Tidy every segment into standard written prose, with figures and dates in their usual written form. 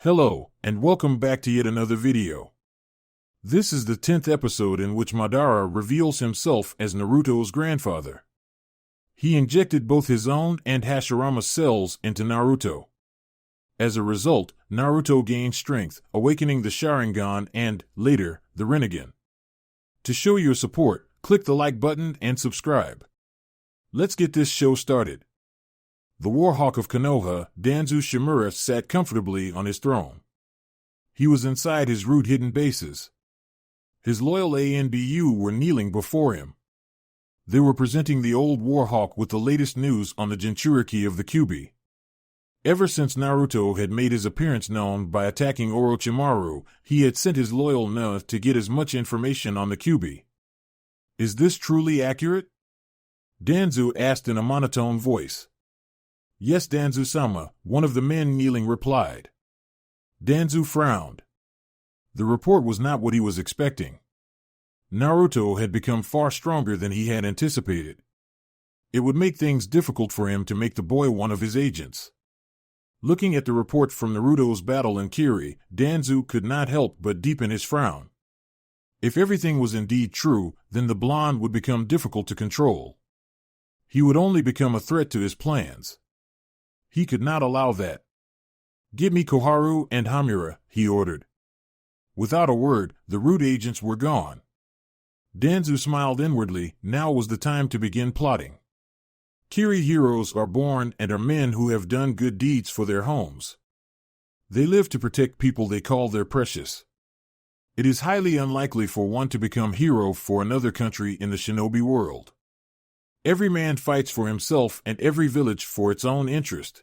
Hello, and welcome back to yet another video. This is the 10th episode in which Madara reveals himself as Naruto's grandfather. He injected both his own and Hashirama's cells into Naruto. As a result, Naruto gained strength, awakening the Sharingan and, later, the Rinnegan. To show your support, click the like button and subscribe. Let's get this show started. The Warhawk of Konoha, Danzo Shimura, sat comfortably on his throne. He was inside his root-hidden bases. His loyal ANBU were kneeling before him. They were presenting the old Warhawk with the latest news on the Jinchuriki of the Kyuubi. Ever since Naruto had made his appearance known by attacking Orochimaru, he had sent his loyal Na to get as much information on the Kyuubi. Is this truly accurate? Danzo asked in a monotone voice. Yes, Danzo-sama, one of the men kneeling replied. Danzo frowned. The report was not what he was expecting. Naruto had become far stronger than he had anticipated. It would make things difficult for him to make the boy one of his agents. Looking at the report from Naruto's battle in Kiri, Danzo could not help but deepen his frown. If everything was indeed true, then the blonde would become difficult to control. He would only become a threat to his plans. He could not allow that. Get me Koharu and Hamura, he ordered. Without a word, the root agents were gone. Danzo smiled inwardly. Now was the time to begin plotting. Kiri heroes are born and are men who have done good deeds for their homes. They live to protect people they call their precious. It is highly unlikely for one to become hero for another country in the shinobi world. Every man fights for himself and every village for its own interest.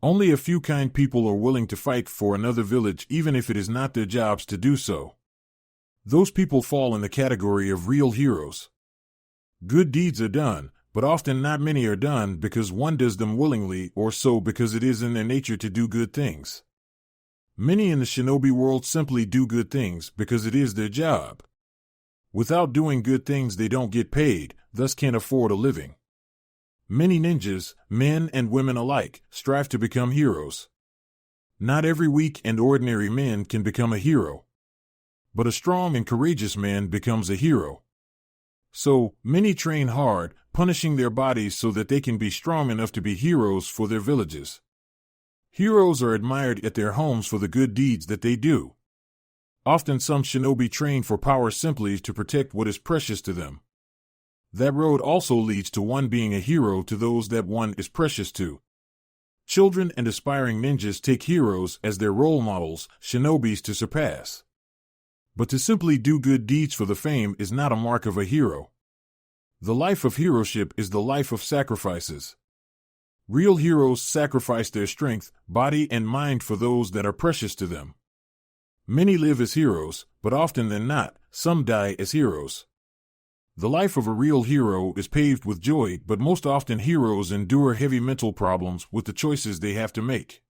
Only a few kind people are willing to fight for another village even if it is not their jobs to do so. Those people fall in the category of real heroes. Good deeds are done, but often not many are done because one does them willingly or so because it is in their nature to do good things. Many in the shinobi world simply do good things because it is their job. Without doing good things they don't get paid, thus can't afford a living. Many ninjas, men and women alike, strive to become heroes. Not every weak and ordinary man can become a hero. But a strong and courageous man becomes a hero. So, many train hard, punishing their bodies so that they can be strong enough to be heroes for their villages. Heroes are admired at their homes for the good deeds that they do. Often some shinobi train for power simply to protect what is precious to them. That road also leads to one being a hero to those that one is precious to. Children and aspiring ninjas take heroes as their role models, shinobis to surpass. But to simply do good deeds for the fame is not a mark of a hero. The life of heroship is the life of sacrifices. Real heroes sacrifice their strength, body and mind for those that are precious to them. Many live as heroes, but often than not, some die as heroes. The life of a real hero is paved with joy, but most often heroes endure heavy mental problems with the choices they have to make.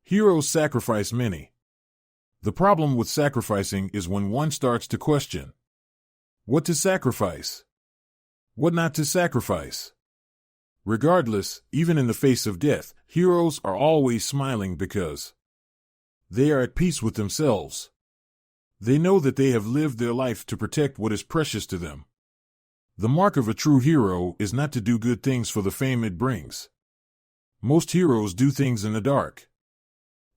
Heroes sacrifice many. The problem with sacrificing is when one starts to question what to sacrifice, what not to sacrifice. Regardless, even in the face of death, heroes are always smiling because they are at peace with themselves. They know that they have lived their life to protect what is precious to them. The mark of a true hero is not to do good things for the fame it brings. Most heroes do things in the dark.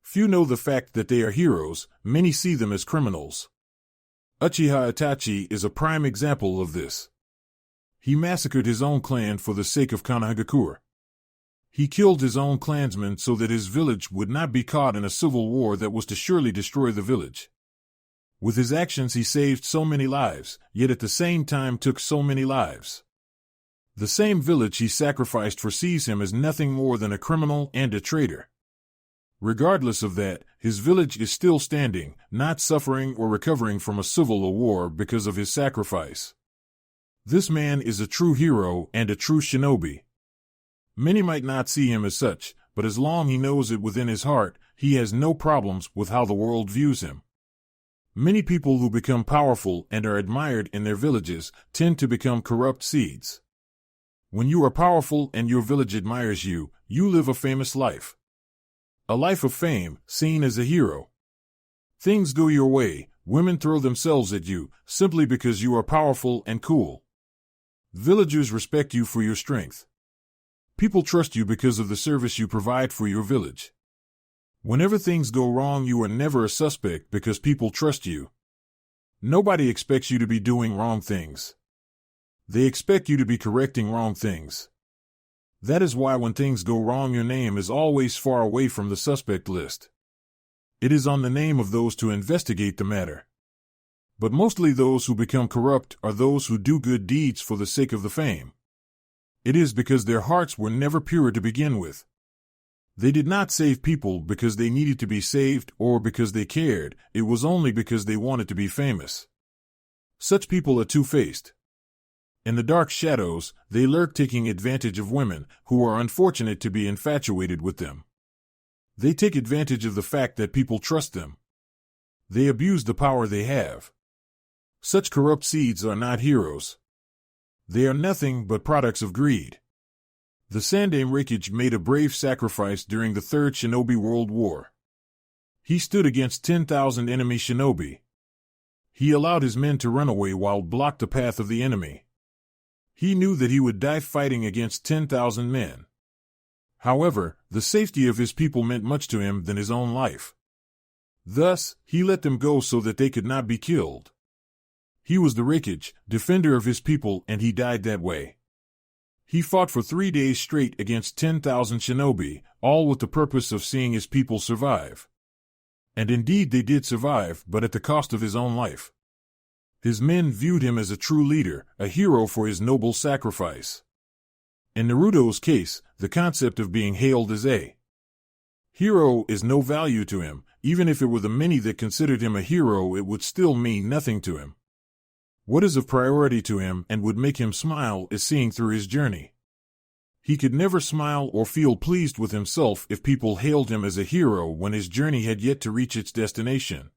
Few know the fact that they are heroes, many see them as criminals. Uchiha Itachi is a prime example of this. He massacred his own clan for the sake of Konohagakure. He killed his own clansmen so that his village would not be caught in a civil war that was to surely destroy the village. With his actions he saved so many lives, yet at the same time took so many lives. The same village he sacrificed foresees him as nothing more than a criminal and a traitor. Regardless of that, his village is still standing, not suffering or recovering from a civil war because of his sacrifice. This man is a true hero and a true shinobi. Many might not see him as such, but as long as he knows it within his heart, he has no problems with how the world views him. Many people who become powerful and are admired in their villages tend to become corrupt seeds. When you are powerful and your village admires you, you live a famous life. A life of fame, seen as a hero. Things go your way, women throw themselves at you, simply because you are powerful and cool. Villagers respect you for your strength. People trust you because of the service you provide for your village. Whenever things go wrong, you are never a suspect because people trust you. Nobody expects you to be doing wrong things. They expect you to be correcting wrong things. That is why when things go wrong, your name is always far away from the suspect list. It is on the name of those to investigate the matter. But mostly those who become corrupt are those who do good deeds for the sake of the fame. It is because their hearts were never pure to begin with. They did not save people because they needed to be saved or because they cared. It was only because they wanted to be famous. Such people are two-faced. In the dark shadows, they lurk, taking advantage of women who are unfortunate to be infatuated with them. They take advantage of the fact that people trust them. They abuse the power they have. Such corrupt seeds are not heroes. They are nothing but products of greed. The Sandaime Hokage made a brave sacrifice during the Third Shinobi World War. He stood against 10,000 enemy shinobi. He allowed his men to run away while blocked the path of the enemy. He knew that he would die fighting against 10,000 men. However, the safety of his people meant much to him than his own life. Thus, he let them go so that they could not be killed. He was the Hokage, defender of his people, and he died that way. He fought for 3 days straight against 10,000 shinobi, all with the purpose of seeing his people survive. And indeed they did survive, but at the cost of his own life. His men viewed him as a true leader, a hero for his noble sacrifice. In Naruto's case, the concept of being hailed as a hero is no value to him. Even if it were the many that considered him a hero, it would still mean nothing to him. What is of priority to him and would make him smile is seeing through his journey. He could never smile or feel pleased with himself if people hailed him as a hero when his journey had yet to reach its destination.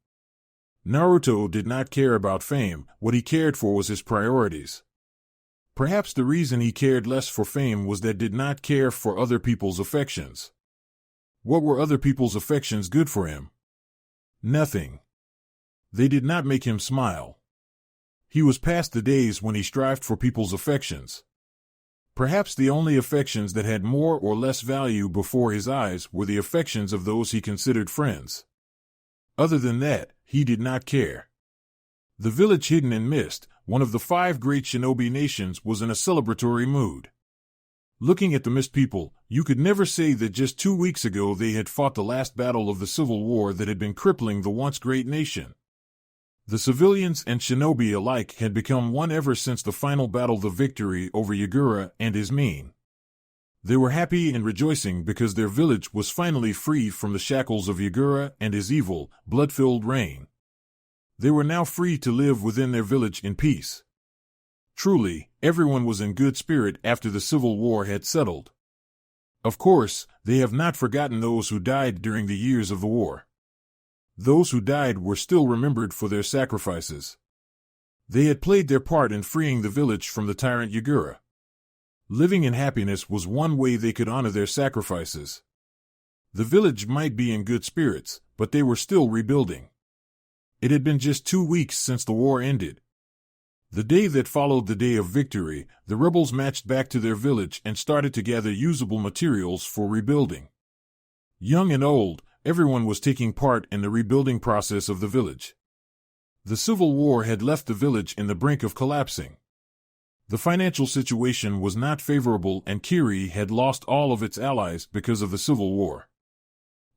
Naruto did not care about fame. What he cared for was his priorities. Perhaps the reason he cared less for fame was that he did not care for other people's affections. What were other people's affections good for him? Nothing. They did not make him smile. He was past the days when he strived for people's affections. Perhaps the only affections that had more or less value before his eyes were the affections of those he considered friends. Other than that, he did not care. The village hidden in mist, one of the 5 great shinobi nations, was in a celebratory mood. Looking at the mist people, you could never say that just 2 weeks ago they had fought the last battle of the civil war that had been crippling the once great nation. The civilians and shinobi alike had become one ever since the final battle, the victory over Yagura and his mine. They were happy and rejoicing because their village was finally free from the shackles of Yagura and his evil, blood-filled reign. They were now free to live within their village in peace. Truly, everyone was in good spirit after the civil war had settled. Of course, they have not forgotten those who died during the years of the war. Those who died were still remembered for their sacrifices. They had played their part in freeing the village from the tyrant Yagura. Living in happiness was one way they could honor their sacrifices. The village might be in good spirits, but they were still rebuilding. It had been just 2 weeks since the war ended. The day that followed the day of victory, the rebels marched back to their village and started to gather usable materials for rebuilding. Young and old, everyone was taking part in the rebuilding process of the village. The civil war had left the village in the brink of collapsing. The financial situation was not favorable and Kiri had lost all of its allies because of the civil war.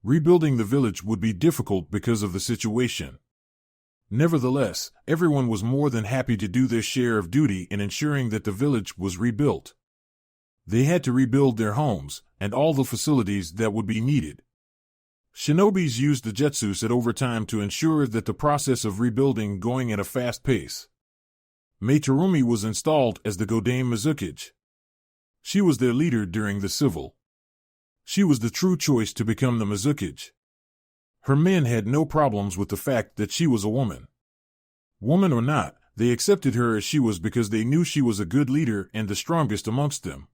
Rebuilding the village would be difficult because of the situation. Nevertheless, everyone was more than happy to do their share of duty in ensuring that the village was rebuilt. They had to rebuild their homes and all the facilities that would be needed. Shinobis used the jutsus at overtime to ensure that the process of rebuilding going at a fast pace. Mei Terumi was installed as the Godame Mizukage. She was their leader during the civil. She was the true choice to become the Mizukage. Her men had no problems with the fact that she was a woman. Woman or not, they accepted her as she was because they knew she was a good leader and the strongest amongst them.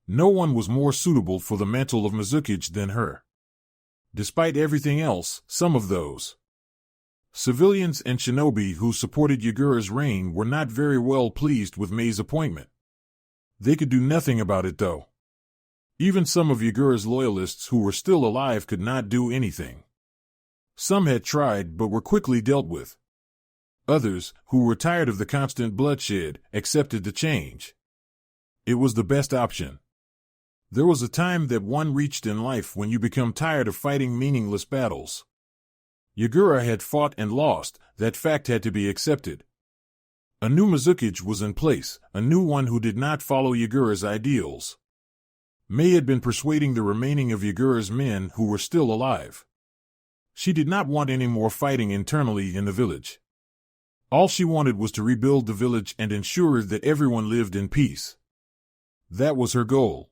No one was more suitable for the mantle of Mizukage than her. Despite everything else, some of those civilians and shinobi who supported Yagura's reign were not very well pleased with Mei's appointment. They could do nothing about it, though. Even some of Yagura's loyalists who were still alive could not do anything. Some had tried but were quickly dealt with. Others, who were tired of the constant bloodshed, accepted the change. It was the best option. There was a time that one reached in life when you become tired of fighting meaningless battles. Yagura had fought and lost, that fact had to be accepted. A new Mizukage was in place, a new one who did not follow Yagura's ideals. Mei had been persuading the remaining of Yagura's men who were still alive. She did not want any more fighting internally in the village. All she wanted was to rebuild the village and ensure that everyone lived in peace. That was her goal.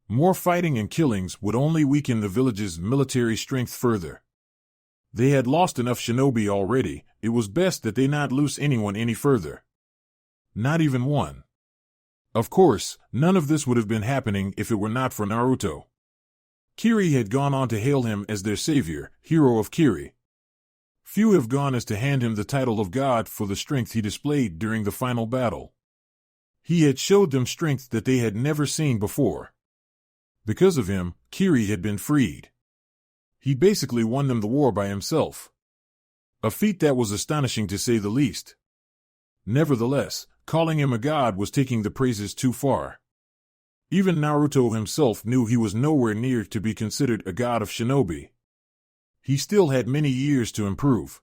More fighting and killings would only weaken the village's military strength further. They had lost enough shinobi already, it was best that they not lose anyone any further. Not even one. Of course, none of this would have been happening if it were not for Naruto. Kiri had gone on to hail him as their savior, hero of Kiri. Few have gone as to hand him the title of God for the strength he displayed during the final battle. He had showed them strength that they had never seen before. Because of him, Kiri had been freed. He basically won them the war by himself. A feat that was astonishing to say the least. Nevertheless, calling him a god was taking the praises too far. Even Naruto himself knew he was nowhere near to be considered a god of shinobi. He still had many years to improve.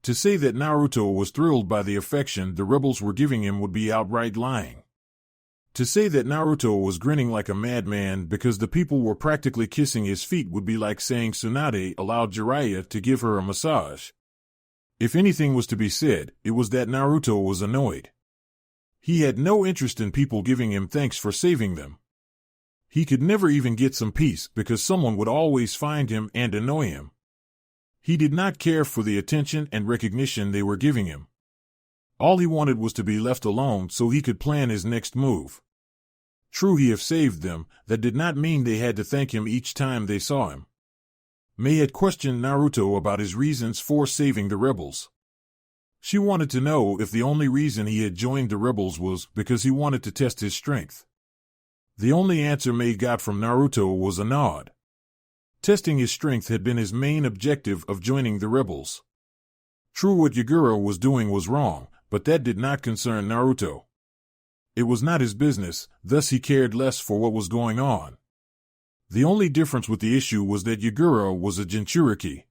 To say that Naruto was thrilled by the affection the rebels were giving him would be outright lying. To say that Naruto was grinning like a madman because the people were practically kissing his feet would be like saying Tsunade allowed Jiraiya to give her a massage. If anything was to be said, it was that Naruto was annoyed. He had no interest in people giving him thanks for saving them. He could never even get some peace because someone would always find him and annoy him. He did not care for the attention and recognition they were giving him. All he wanted was to be left alone so he could plan his next move. True, he had saved them, that did not mean they had to thank him each time they saw him. Mei had questioned Naruto about his reasons for saving the rebels. She wanted to know if the only reason he had joined the rebels was because he wanted to test his strength. The only answer Mei got from Naruto was a nod. Testing his strength had been his main objective of joining the rebels. True, what Yagura was doing was wrong, but that did not concern Naruto. It was not his business, thus he cared less for what was going on. The only difference with the issue was that Yagura was a Jinchuriki.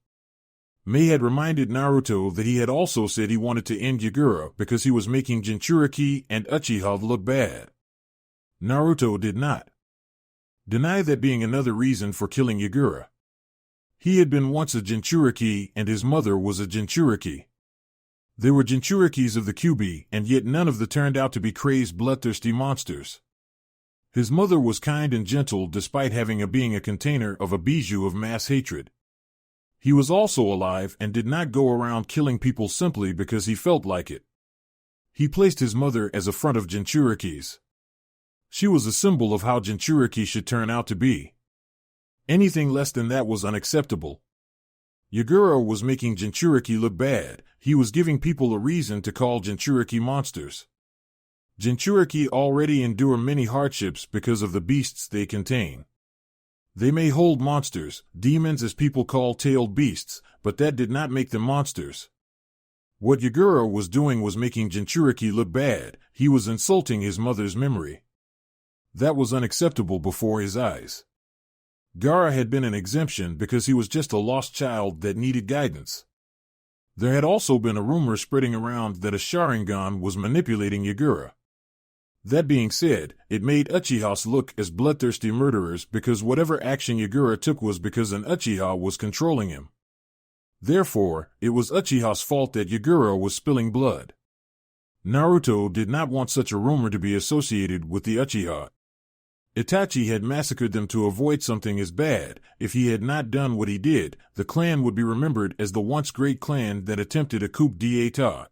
Mei had reminded Naruto that he had also said he wanted to end Yagura because he was making Jinchuriki and Uchiha look bad. Naruto did not deny that being another reason for killing Yagura. He had been once a Jinchuriki and his mother was a Jinchuriki. They were Jinchurikis of the Kyuubi, and yet none of them turned out to be crazed, bloodthirsty monsters. His mother was kind and gentle despite being a container of a bijou of mass hatred. He was also alive and did not go around killing people simply because he felt like it. He placed his mother as a front of Jinchurikis. She was a symbol of how Jinchuriki should turn out to be. Anything less than that was unacceptable. Yagura was making Jinchuriki look bad. He was giving people a reason to call Jinchuriki monsters. Jinchuriki already endure many hardships because of the beasts they contain. They may hold monsters, demons as people call tailed beasts, but that did not make them monsters. What Yagura was doing was making Jinchuriki look bad. He was insulting his mother's memory. That was unacceptable before his eyes. Gaara had been an exemption because he was just a lost child that needed guidance. There had also been a rumor spreading around that a Sharingan was manipulating Yagura. That being said, it made Uchihas look as bloodthirsty murderers because whatever action Yagura took was because an Uchiha was controlling him. Therefore, it was Uchiha's fault that Yagura was spilling blood. Naruto did not want such a rumor to be associated with the Uchiha. Itachi had massacred them to avoid something as bad. If he had not done what he did, the clan would be remembered as the once great clan that attempted a coup d'état.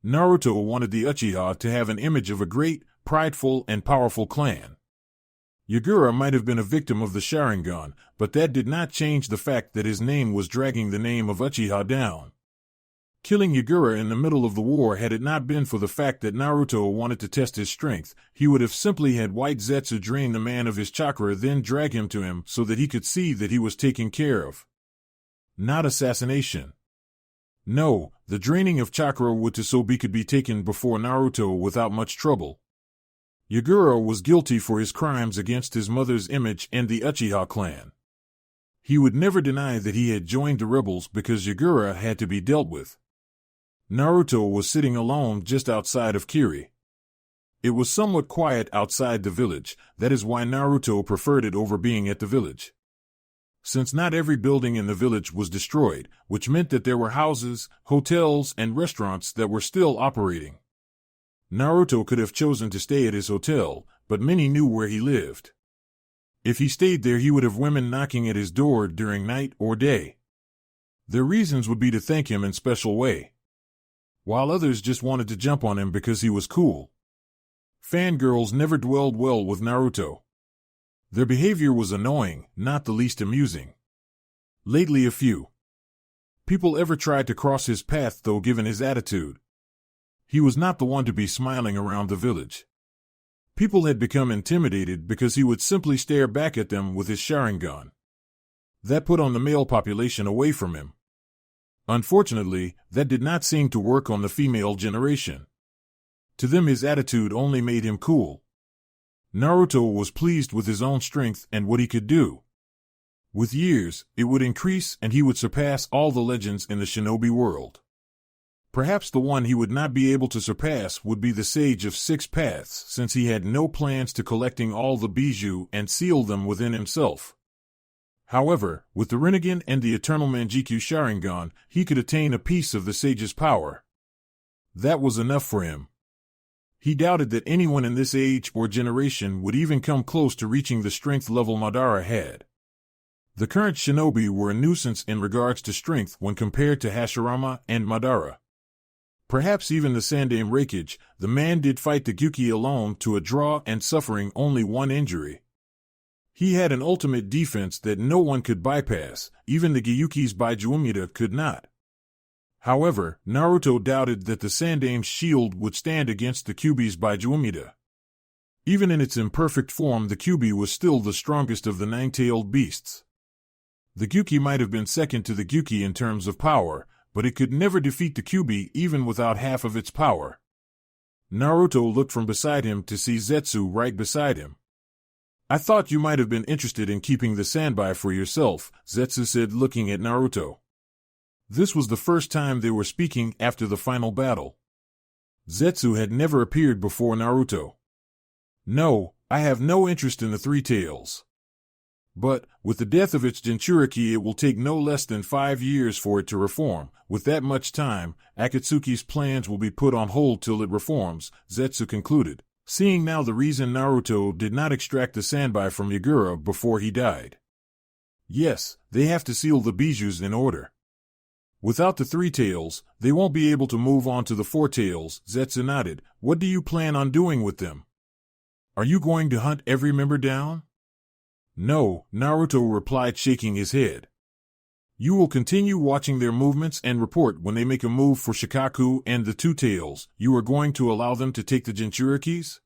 Naruto wanted the Uchiha to have an image of a great, prideful, and powerful clan. Yagura might have been a victim of the Sharingan, but that did not change the fact that his name was dragging the name of Uchiha down. Killing Yagura in the middle of the war, had it not been for the fact that Naruto wanted to test his strength, he would have simply had White Zetsu drain the man of his chakra, then drag him to him so that he could see that he was taken care of. Not assassination. No, the draining of chakra would to Sobi could be taken before Naruto without much trouble. Yagura was guilty for his crimes against his mother's image and the Uchiha clan. He would never deny that he had joined the rebels because Yagura had to be dealt with. Naruto was sitting alone just outside of Kiri. It was somewhat quiet outside the village, that is why Naruto preferred it over being at the village. Since not every building in the village was destroyed, which meant that there were houses, hotels, and restaurants that were still operating. Naruto could have chosen to stay at his hotel, but many knew where he lived. If he stayed there, he would have women knocking at his door during night or day. Their reasons would be to thank him in special way, while others just wanted to jump on him because he was cool. Fangirls never dwelled well with Naruto. Their behavior was annoying, not the least amusing. Lately, a few people ever tried to cross his path, though, given his attitude. He was not the one to be smiling around the village. People had become intimidated because he would simply stare back at them with his Sharingan. That put on the male population away from him. Unfortunately, that did not seem to work on the female generation. To them, his attitude only made him cool. Naruto was pleased with his own strength and what he could do. With years, it would increase and he would surpass all the legends in the shinobi world. Perhaps the one he would not be able to surpass would be the Sage of Six Paths, since he had no plans to collecting all the bijou and seal them within himself. However, with the Rinnegan and the Eternal Manjikyu Sharingan, he could attain a piece of the Sage's power. That was enough for him. He doubted that anyone in this age or generation would even come close to reaching the strength level Madara had. The current shinobi were a nuisance in regards to strength when compared to Hashirama and Madara. Perhaps even the Sandaime Reikage, the man did fight the Gyuki alone to a draw and suffering only one injury. He had an ultimate defense that no one could bypass, even the Gyuki's Baijuumida could not. However, Naruto doubted that the Sandaime's shield would stand against the Kyuubi's Baijuumida. Even in its imperfect form, the Kyuubi was still the strongest of the nine-tailed beasts. The Gyuki might have been second to the Gyuki in terms of power, but it could never defeat the Kyuubi even without half of its power. Naruto looked from beside him to see Zetsu right beside him. "I thought you might have been interested in keeping the Sanbai for yourself," Zetsu said, looking at Naruto. This was the first time they were speaking after the final battle. Zetsu had never appeared before Naruto. "No, I have no interest in the Three Tails. But, with the death of its Jinchuriki, it will take no less than 5 years for it to reform. With that much time, Akatsuki's plans will be put on hold till it reforms," Zetsu concluded, seeing now the reason Naruto did not extract the Sanbai from Yagura before he died. Yes, they have to seal the bijous in order. Without the Three Tails, they won't be able to move on to the Four Tails. Zetsu nodded. "What do you plan on doing with them? Are you going to hunt every member down?" "No," Naruto replied, shaking his head. "You will continue watching their movements and report when they make a move for Shikaku and the Two Tails. You are going to allow them to take the Jinchurikis?"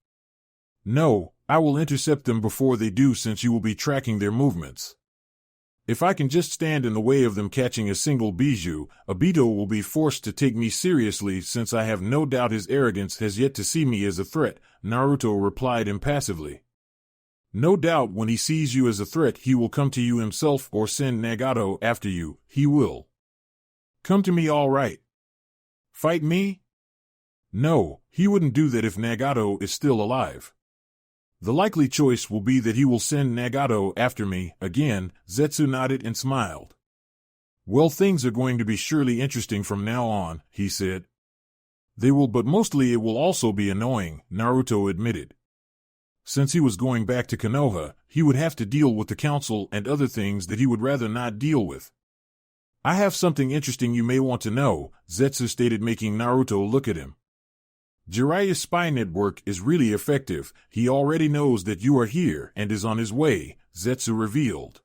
"No, I will intercept them before they do, since you will be tracking their movements. If I can just stand in the way of them catching a single bijou, Obito will be forced to take me seriously, since I have no doubt his arrogance has yet to see me as a threat," Naruto replied impassively. "No doubt when he sees you as a threat, he will come to you himself or send Nagato after you. He will come to me, all right. Fight me? No, he wouldn't do that if Nagato is still alive. The likely choice will be that he will send Nagato after me." Again, Zetsu nodded and smiled. "Well, things are going to be surely interesting from now on," he said. "They will, but mostly it will also be annoying," Naruto admitted. Since he was going back to Konoha, he would have to deal with the council and other things that he would rather not deal with. "I have something interesting you may want to know," Zetsu stated, making Naruto look at him. Jiraiya's spy network is really effective. He already knows that you are here and is on his way, Zetsu revealed.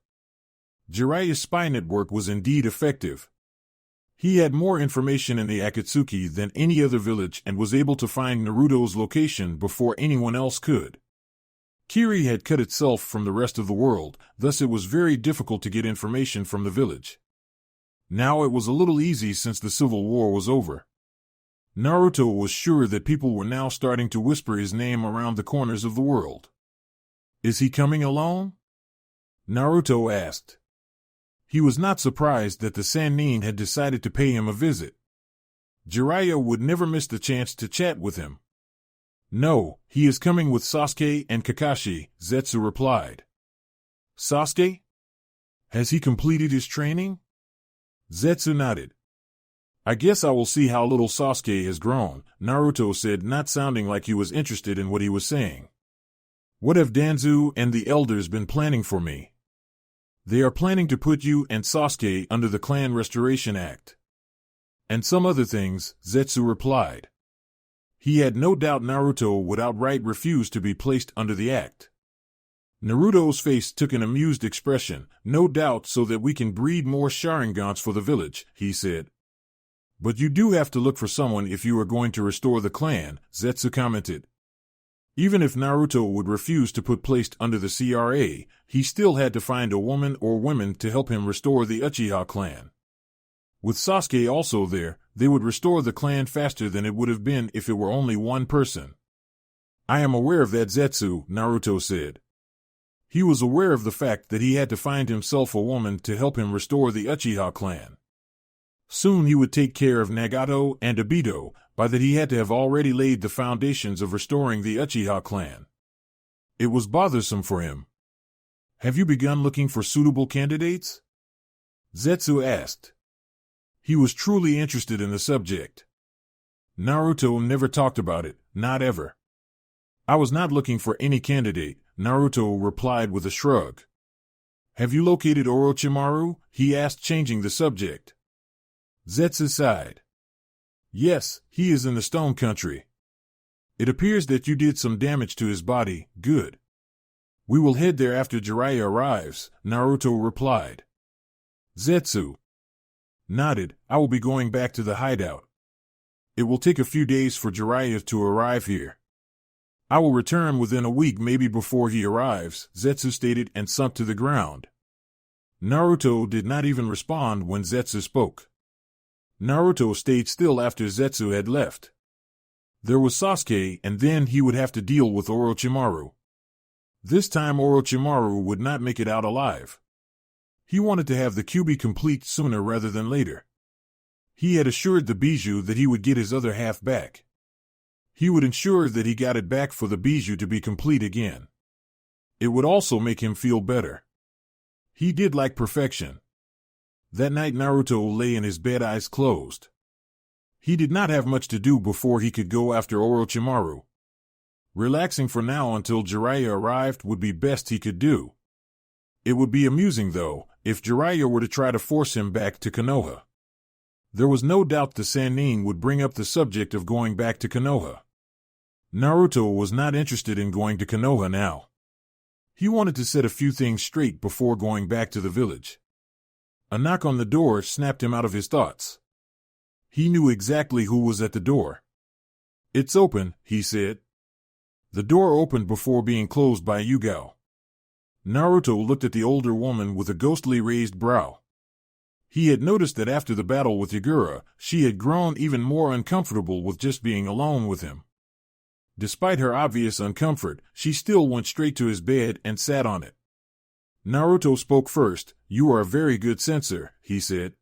Jiraiya's spy network was indeed effective. He had more information in the Akatsuki than any other village and was able to find Naruto's location before anyone else could. Kiri had cut itself from the rest of the world, thus it was very difficult to get information from the village. Now it was a little easy since the civil war was over. Naruto was sure that people were now starting to whisper his name around the corners of the world. Is he coming alone? Naruto asked. He was not surprised that the Sannin had decided to pay him a visit. Jiraiya would never miss the chance to chat with him. No, he is coming with Sasuke and Kakashi, Zetsu replied. Sasuke? Has he completed his training? Zetsu nodded. I guess I will see how little Sasuke has grown, Naruto said, not sounding like he was interested in what he was saying. What have Danzu and the elders been planning for me? They are planning to put you and Sasuke under the Clan Restoration Act. And some other things, Zetsu replied. He had no doubt Naruto would outright refuse to be placed under the act. Naruto's face took an amused expression, no doubt so that we can breed more Sharingans for the village, he said. But you do have to look for someone if you are going to restore the clan, Zetsu commented. Even if Naruto would refuse to put placed under the CRA, he still had to find a woman or women to help him restore the Uchiha clan. With Sasuke also there, they would restore the clan faster than it would have been if it were only one person. I am aware of that, Zetsu, Naruto said. He was aware of the fact that he had to find himself a woman to help him restore the Uchiha clan. Soon he would take care of Nagato and Obito, by that he had to have already laid the foundations of restoring the Uchiha clan. It was bothersome for him. Have you begun looking for suitable candidates? Zetsu asked. He was truly interested in the subject. Naruto never talked about it, not ever. I was not looking for any candidate, Naruto replied with a shrug. Have you located Orochimaru? He asked, changing the subject. Zetsu sighed. Yes, he is in the Stone Country. It appears that you did some damage to his body, good. We will head there after Jiraiya arrives, Naruto replied. Zetsu nodded. I will be going back to the hideout. It will take a few days for Jiraiya to arrive here. I will return within a week, maybe before he arrives, Zetsu stated and sunk to the ground. Naruto did not even respond when Zetsu spoke. Naruto stayed still after Zetsu had left. There was Sasuke, and then he would have to deal with Orochimaru. This time Orochimaru would not make it out alive. He wanted to have the Kyuubi complete sooner rather than later. He had assured the Bijou that he would get his other half back. He would ensure that he got it back for the Bijou to be complete again. It would also make him feel better. He did like perfection. That night Naruto lay in his bed, eyes closed. He did not have much to do before he could go after Orochimaru. Relaxing for now until Jiraiya arrived would be best he could do. It would be amusing, though, if Jiraiya were to try to force him back to Konoha. There was no doubt the Sannin would bring up the subject of going back to Konoha. Naruto was not interested in going to Konoha now. He wanted to set a few things straight before going back to the village. A knock on the door snapped him out of his thoughts. He knew exactly who was at the door. It's open, he said. The door opened before being closed by Yugao. Naruto looked at the older woman with a ghostly raised brow. He had noticed that after the battle with Yagura, she had grown even more uncomfortable with just being alone with him. Despite her obvious uncomfort, she still went straight to his bed and sat on it. Naruto spoke first. You are a very good censor, he said.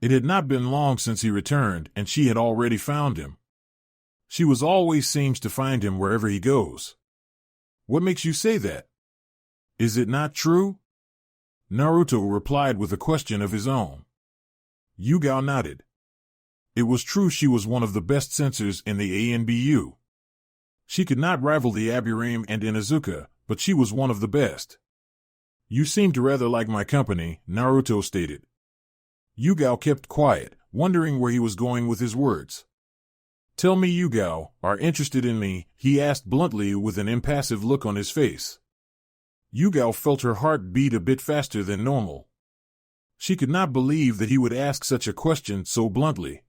It had not been long since he returned, and she had already found him. She was always seems to find him wherever he goes. What makes you say that? Is it not true? Naruto replied with a question of his own. Yugao nodded. It was true, she was one of the best censors in the ANBU. She could not rival the Aburame and Inuzuka, but she was one of the best. You seem to rather like my company, Naruto stated. Yugao kept quiet, wondering where he was going with his words. Tell me you gal are interested in me, he asked bluntly with an impassive look on his face. Yugal felt her heart beat a bit faster than normal. She could not believe that he would ask such a question so bluntly.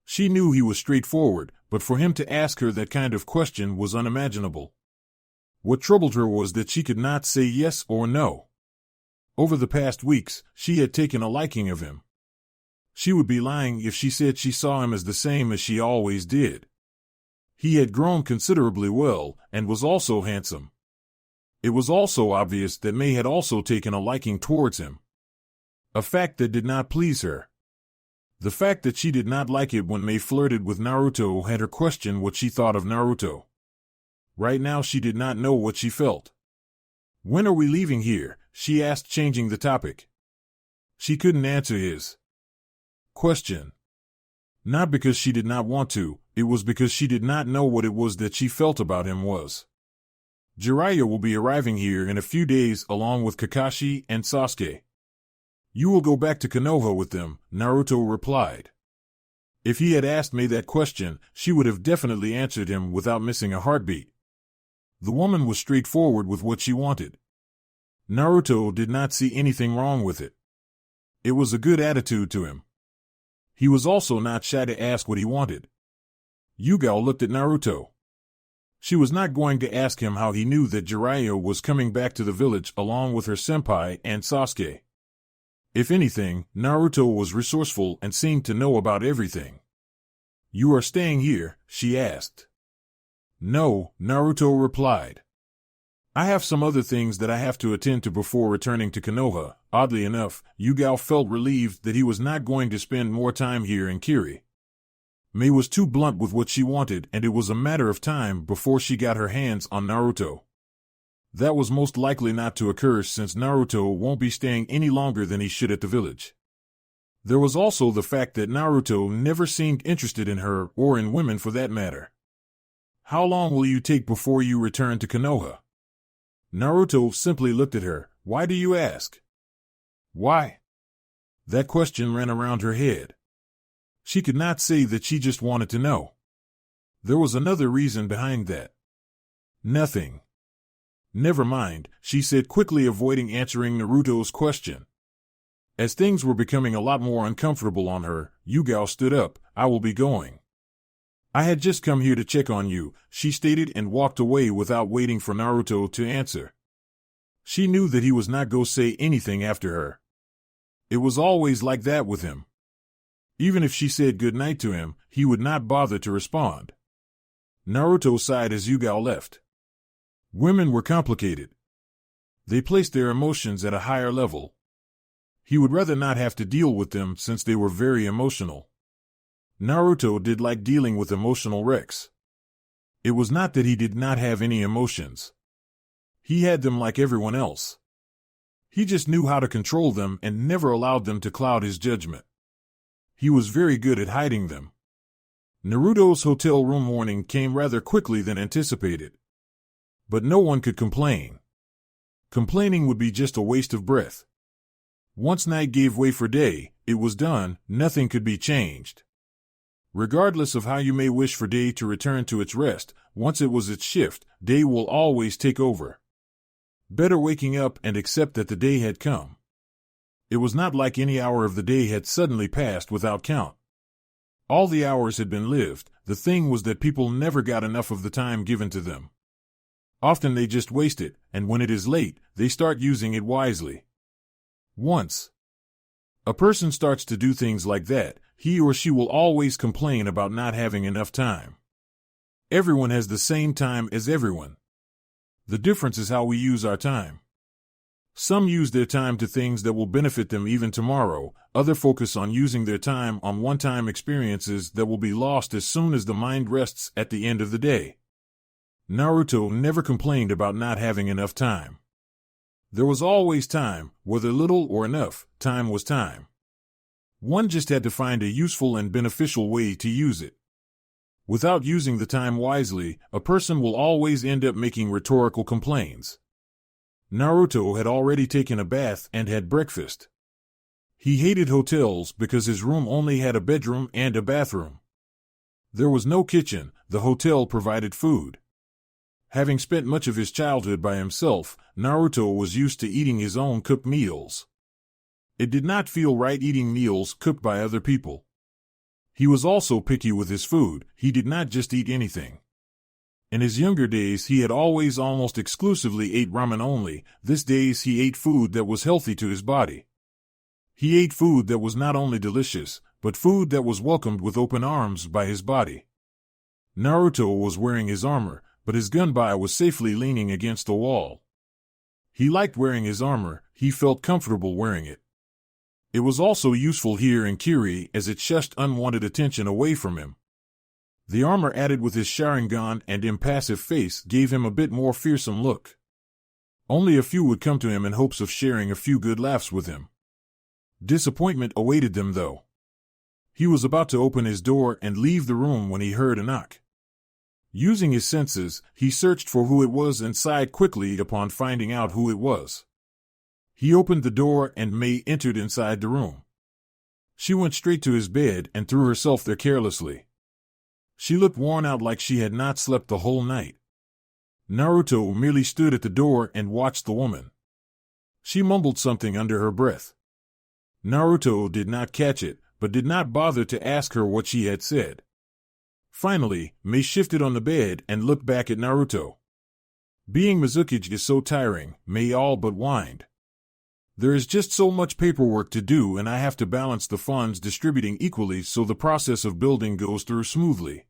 She knew he was straightforward, but for him to ask her that kind of question was unimaginable. What troubled her was that she could not say yes or no. Over the past weeks, she had taken a liking of him. She would be lying if she said she saw him as the same as she always did. He had grown considerably well, and was also handsome. It was also obvious that May had also taken a liking towards him. A fact that did not please her. The fact that she did not like it when May flirted with Naruto had her question what she thought of Naruto. Right now she did not know what she felt. When are we leaving here? She asked, changing the topic. She couldn't answer his question. Not because she did not want to, it was because she did not know what it was that she felt about him was. Jiraiya will be arriving here in a few days along with Kakashi and Sasuke. You will go back to Konoha with them, Naruto replied. If he had asked May that question, she would have definitely answered him without missing a heartbeat. The woman was straightforward with what she wanted. Naruto did not see anything wrong with it. It was a good attitude to him. He was also not shy to ask what he wanted. Yugal looked at Naruto. She was not going to ask him how he knew that Jiraiya was coming back to the village along with her senpai and Sasuke. If anything, Naruto was resourceful and seemed to know about everything. You are staying here? She asked. No, Naruto replied. I have some other things that I have to attend to before returning to Konoha. Oddly enough, Yugal felt relieved that he was not going to spend more time here in Kiri. May was too blunt with what she wanted, and it was a matter of time before she got her hands on Naruto. That was most likely not to occur since Naruto won't be staying any longer than he should at the village. There was also the fact that Naruto never seemed interested in her, or in women for that matter. How long will you take before you return to Konoha? Naruto simply looked at her. Why do you ask? Why? That question ran around her head. She could not say that she just wanted to know. There was another reason behind that. Nothing. Never mind, she said quickly, avoiding answering Naruto's question. As things were becoming a lot more uncomfortable on her, Yugal stood up. I will be going. I had just come here to check on you, she stated, and walked away without waiting for Naruto to answer. She knew that he was not going to say anything after her. It was always like that with him. Even if she said good night to him, he would not bother to respond. Naruto sighed as Yugal left. Women were complicated. They placed their emotions at a higher level. He would rather not have to deal with them since they were very emotional. Naruto did like dealing with emotional wrecks. It was not that he did not have any emotions. He had them like everyone else. He just knew how to control them and never allowed them to cloud his judgment. He was very good at hiding them. Naruto's hotel room morning came rather quickly than anticipated. But no one could complain. Complaining would be just a waste of breath. Once night gave way for day, it was done, nothing could be changed. Regardless of how you may wish for day to return to its rest, once it was its shift, day will always take over. Better waking up and accept that the day had come. It was not like any hour of the day had suddenly passed without count. All the hours had been lived. The thing was that people never got enough of the time given to them. Often they just waste it, and when it is late, they start using it wisely. Once a person starts to do things like that, he or she will always complain about not having enough time. Everyone has the same time as everyone. The difference is how we use our time. Some use their time to things that will benefit them even tomorrow, others focus on using their time on one-time experiences that will be lost as soon as the mind rests at the end of the day. Naruto never complained about not having enough time. There was always time, whether little or enough, time was time. One just had to find a useful and beneficial way to use it. Without using the time wisely, a person will always end up making rhetorical complaints. Naruto had already taken a bath and had breakfast. He hated hotels because his room only had a bedroom and a bathroom. There was no kitchen, the hotel provided food. Having spent much of his childhood by himself, Naruto was used to eating his own cooked meals. It did not feel right eating meals cooked by other people. He was also picky with his food, he did not just eat anything. In his younger days he had always almost exclusively ate ramen only, these days he ate food that was healthy to his body. He ate food that was not only delicious, but food that was welcomed with open arms by his body. Naruto was wearing his armor, but his gunbai was safely leaning against the wall. He liked wearing his armor, he felt comfortable wearing it. It was also useful here in Kiri as it shushed unwanted attention away from him. The armor added with his Sharingan and impassive face gave him a bit more fearsome look. Only a few would come to him in hopes of sharing a few good laughs with him. Disappointment awaited them though. He was about to open his door and leave the room when he heard a knock. Using his senses, he searched for who it was and sighed quickly upon finding out who it was. He opened the door and Mei entered inside the room. She went straight to his bed and threw herself there carelessly. She looked worn out like she had not slept the whole night. Naruto merely stood at the door and watched the woman. She mumbled something under her breath. Naruto did not catch it, but did not bother to ask her what she had said. Finally, Mei shifted on the bed and looked back at Naruto. Being Mizuki is so tiring, Mei all but whined. There is just so much paperwork to do and I have to balance the funds distributing equally so the process of building goes through smoothly.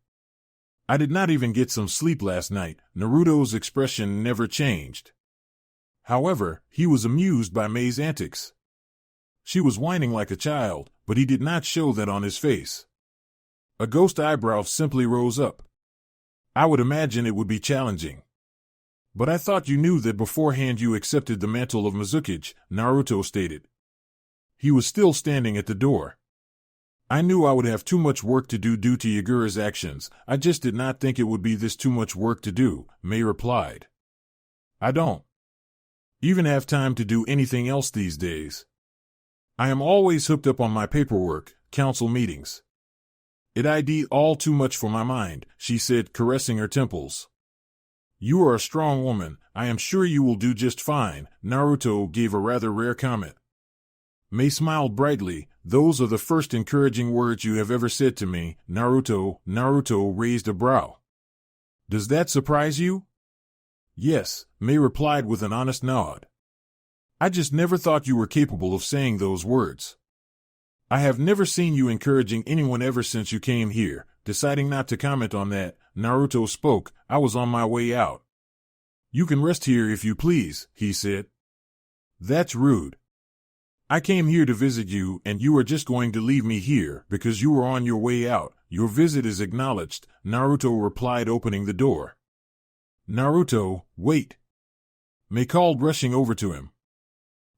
I did not even get some sleep last night. Naruto's expression never changed. However, he was amused by Mei's antics. She was whining like a child, but he did not show that on his face. A ghost eyebrow simply rose up. I would imagine it would be challenging. But I thought you knew that beforehand you accepted the mantle of Mizuki, Naruto stated. He was still standing at the door. I knew I would have too much work to do due to Yagura's actions, I just did not think it would be this too much work to do, Mei replied. I don't even have time to do anything else these days. I am always hooked up on my paperwork, council meetings. It ID all too much for my mind, she said, caressing her temples. You are a strong woman, I am sure you will do just fine, Naruto gave a rather rare comment. Mei smiled brightly, those are the first encouraging words you have ever said to me, Naruto. Naruto raised a brow. Does that surprise you? Yes, Mei replied with an honest nod. I just never thought you were capable of saying those words. I have never seen you encouraging anyone ever since you came here. Deciding not to comment on that, Naruto spoke, I was on my way out. You can rest here if you please, he said. That's rude. I came here to visit you and you are just going to leave me here because you were on your way out. Your visit is acknowledged, Naruto replied, opening the door. Naruto, wait. Mei called, rushing over to him.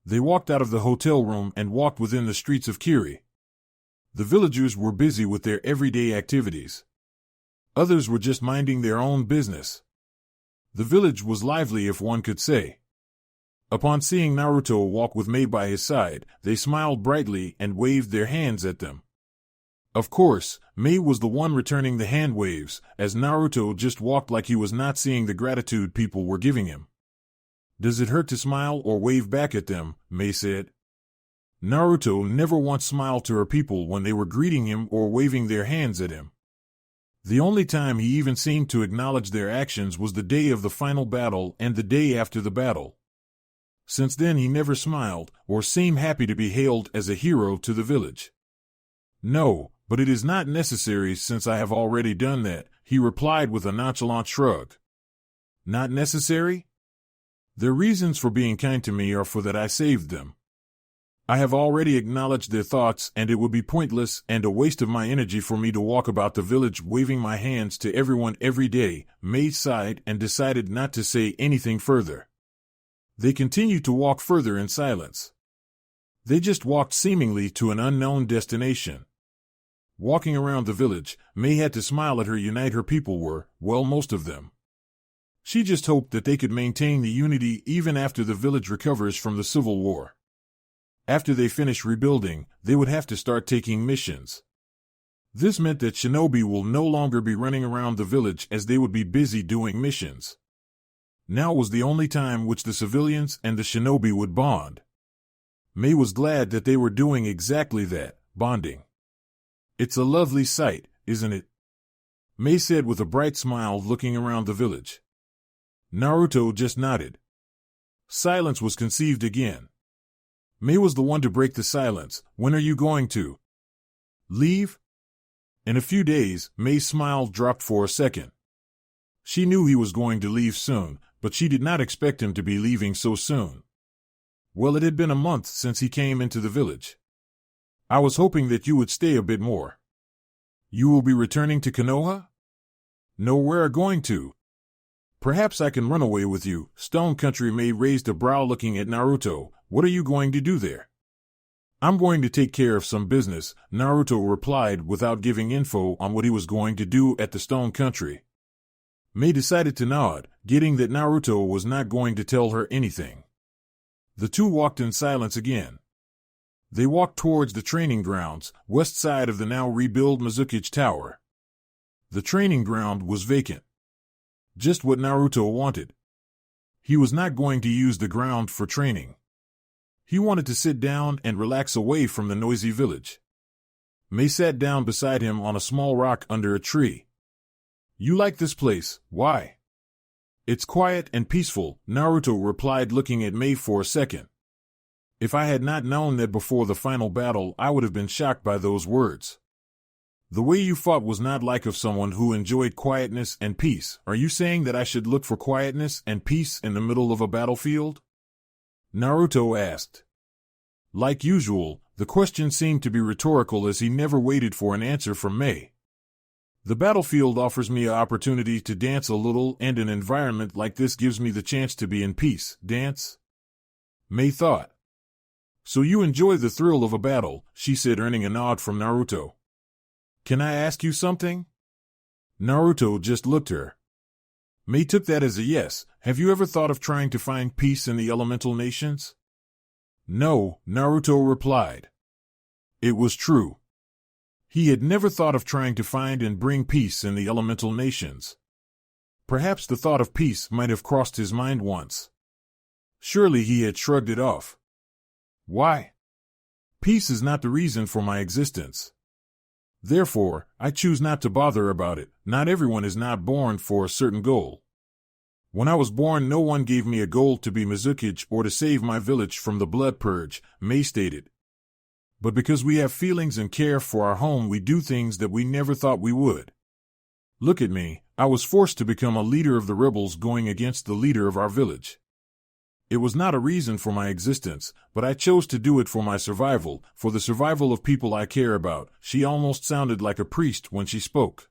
They walked out of the hotel room and walked within the streets of Kiri. The villagers were busy with their everyday activities. Others were just minding their own business. The village was lively, if one could say. Upon seeing Naruto walk with Mei by his side, they smiled brightly and waved their hands at them. Of course, Mei was the one returning the hand waves, as Naruto just walked like he was not seeing the gratitude people were giving him. Does it hurt to smile or wave back at them? Mei said. Naruto never once smiled to her people when they were greeting him or waving their hands at him. The only time he even seemed to acknowledge their actions was the day of the final battle and the day after the battle. Since then he never smiled or seemed happy to be hailed as a hero to the village. No, but it is not necessary since I have already done that, he replied with a nonchalant shrug. Not necessary? Their reasons for being kind to me are for that I saved them. I have already acknowledged their thoughts and it would be pointless and a waste of my energy for me to walk about the village waving my hands to everyone every day. Mei sighed and decided not to say anything further. They continued to walk further in silence. They just walked seemingly to an unknown destination. Walking around the village, Mei had to smile at her unite her people were, well, most of them. She just hoped that they could maintain the unity even after the village recovers from the civil war. After they finish rebuilding, they would have to start taking missions. This meant that Shinobi will no longer be running around the village as they would be busy doing missions. Now was the only time which the civilians and the Shinobi would bond. Mei was glad that they were doing exactly that, bonding. It's a lovely sight, isn't it? Mei said with a bright smile looking around the village. Naruto just nodded. Silence was conceived again. Mei was the one to break the silence. When are you going to leave? In a few days, Mei's smile dropped for a second. She knew he was going to leave soon, but she did not expect him to be leaving so soon. Well, it had been a month since he came into the village. I was hoping that you would stay a bit more. You will be returning to Konoha? No, where going to? Perhaps I can run away with you. Stone Country Mei raised a brow looking at Naruto. What are you going to do there? I'm going to take care of some business, Naruto replied without giving info on what he was going to do at the Stone Country. Mei decided to nod, getting that Naruto was not going to tell her anything. The two walked in silence again. They walked towards the training grounds, west side of the now rebuilt Mizukage Tower. The training ground was vacant. Just what Naruto wanted. He was not going to use the ground for training. He wanted to sit down and relax away from the noisy village. Mei sat down beside him on a small rock under a tree. You like this place, why? It's quiet and peaceful, Naruto replied looking at Mei for a second. If I had not known that before the final battle, I would have been shocked by those words. The way you fought was not like of someone who enjoyed quietness and peace. Are you saying that I should look for quietness and peace in the middle of a battlefield? Naruto asked. Like usual, the question seemed to be rhetorical as he never waited for an answer from Mei. The battlefield offers me an opportunity to dance a little, and an environment like this gives me the chance to be in peace. Dance? Mei thought. So you enjoy the thrill of a battle, she said, earning a nod from Naruto. Can I ask you something? Naruto just looked her. Mei took that as a yes. Have you ever thought of trying to find peace in the elemental nations? No, Naruto replied. It was true. He had never thought of trying to find and bring peace in the elemental nations. Perhaps the thought of peace might have crossed his mind once. Surely he had shrugged it off. Why? Peace is not the reason for my existence. Therefore, I choose not to bother about it. Not everyone is not born for a certain goal. When I was born, no one gave me a goal to be Mizukage or to save my village from the blood purge, Mei stated. But because we have feelings and care for our home, we do things that we never thought we would. Look at me, I was forced to become a leader of the rebels going against the leader of our village. It was not a reason for my existence, but I chose to do it for my survival, for the survival of people I care about. She almost sounded like a priest when she spoke.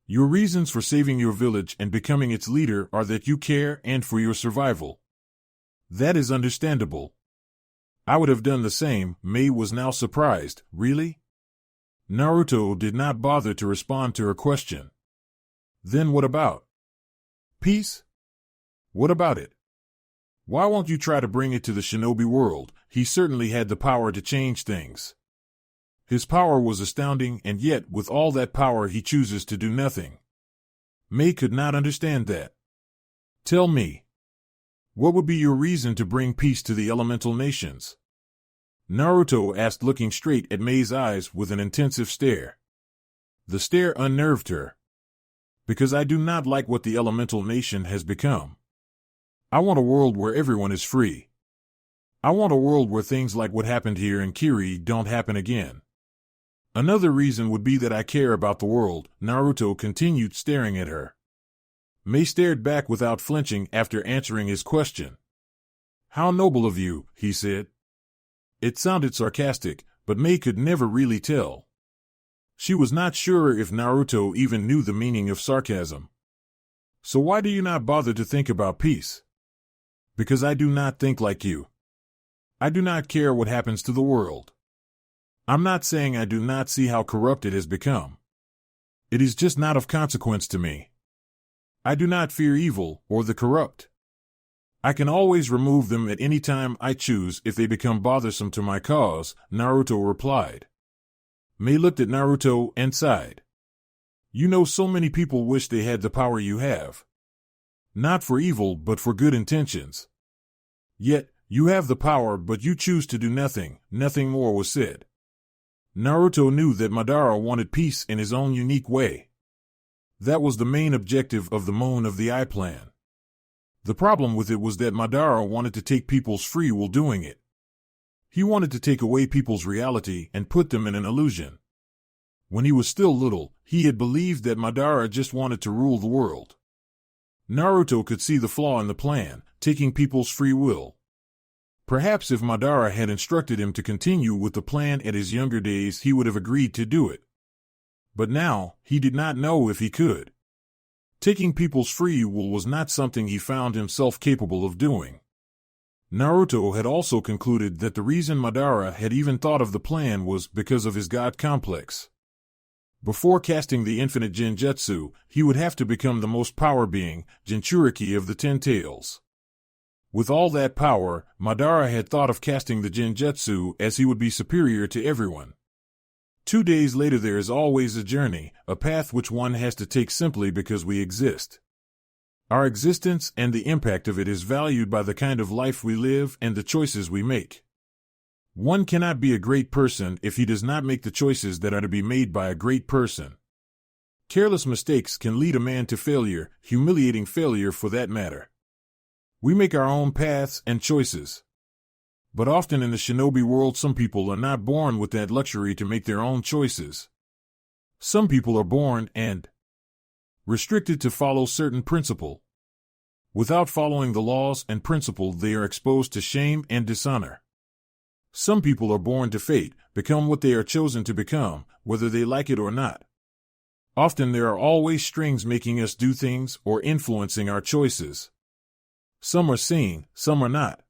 Your reasons for saving your village and becoming its leader are that you care and for your survival. That is understandable. I would have done the same. Mei was now surprised. Really? Naruto did not bother to respond to her question. Then what about peace? What about it? Why won't you try to bring it to the shinobi world? He certainly had the power to change things. His power was astounding, and yet, with all that power, he chooses to do nothing. Mei could not understand that. Tell me. What would be your reason to bring peace to the elemental nations? Naruto asked, looking straight at Mei's eyes with an intensive stare. The stare unnerved her. Because I do not like what the elemental nation has become. I want a world where everyone is free. I want a world where things like what happened here in Kiri don't happen again. Another reason would be that I care about the world. Naruto continued staring at her. Mei stared back without flinching after answering his question. How noble of you, he said. It sounded sarcastic, but Mei could never really tell. She was not sure if Naruto even knew the meaning of sarcasm. So why do you not bother to think about peace? Because I do not think like you. I do not care what happens to the world. I'm not saying I do not see how corrupt it has become. It is just not of consequence to me. I do not fear evil or the corrupt. I can always remove them at any time I choose if they become bothersome to my cause, Naruto replied. Mei looked at Naruto and sighed. You know, so many people wish they had the power you have. Not for evil, but for good intentions. Yet, you have the power, but you choose to do nothing. Nothing more was said. Naruto knew that Madara wanted peace in his own unique way. That was the main objective of the Moon of the Eye plan. The problem with it was that Madara wanted to take people's free will doing it. He wanted to take away people's reality and put them in an illusion. When he was still little, he had believed that Madara just wanted to rule the world. Naruto could see the flaw in the plan, taking people's free will. Perhaps if Madara had instructed him to continue with the plan at his younger days, he would have agreed to do it. But now, he did not know if he could. Taking people's free will was not something he found himself capable of doing. Naruto had also concluded that the reason Madara had even thought of the plan was because of his god complex. Before casting the infinite Genjutsu, he would have to become the most power being, Jinchuriki of the Ten Tails. With all that power, Madara had thought of casting the Genjutsu as he would be superior to everyone. 2 days later, there is always a journey, a path which one has to take simply because we exist. Our existence and the impact of it is valued by the kind of life we live and the choices we make. One cannot be a great person if he does not make the choices that are to be made by a great person. Careless mistakes can lead a man to failure, humiliating failure for that matter. We make our own paths and choices. But often in the shinobi world, some people are not born with that luxury to make their own choices. Some people are born and restricted to follow certain principle. Without following the laws and principle, they are exposed to shame and dishonor. Some people are born to fate, become what they are chosen to become, whether they like it or not. Often there are always strings making us do things or influencing our choices. Some are sane, some are not.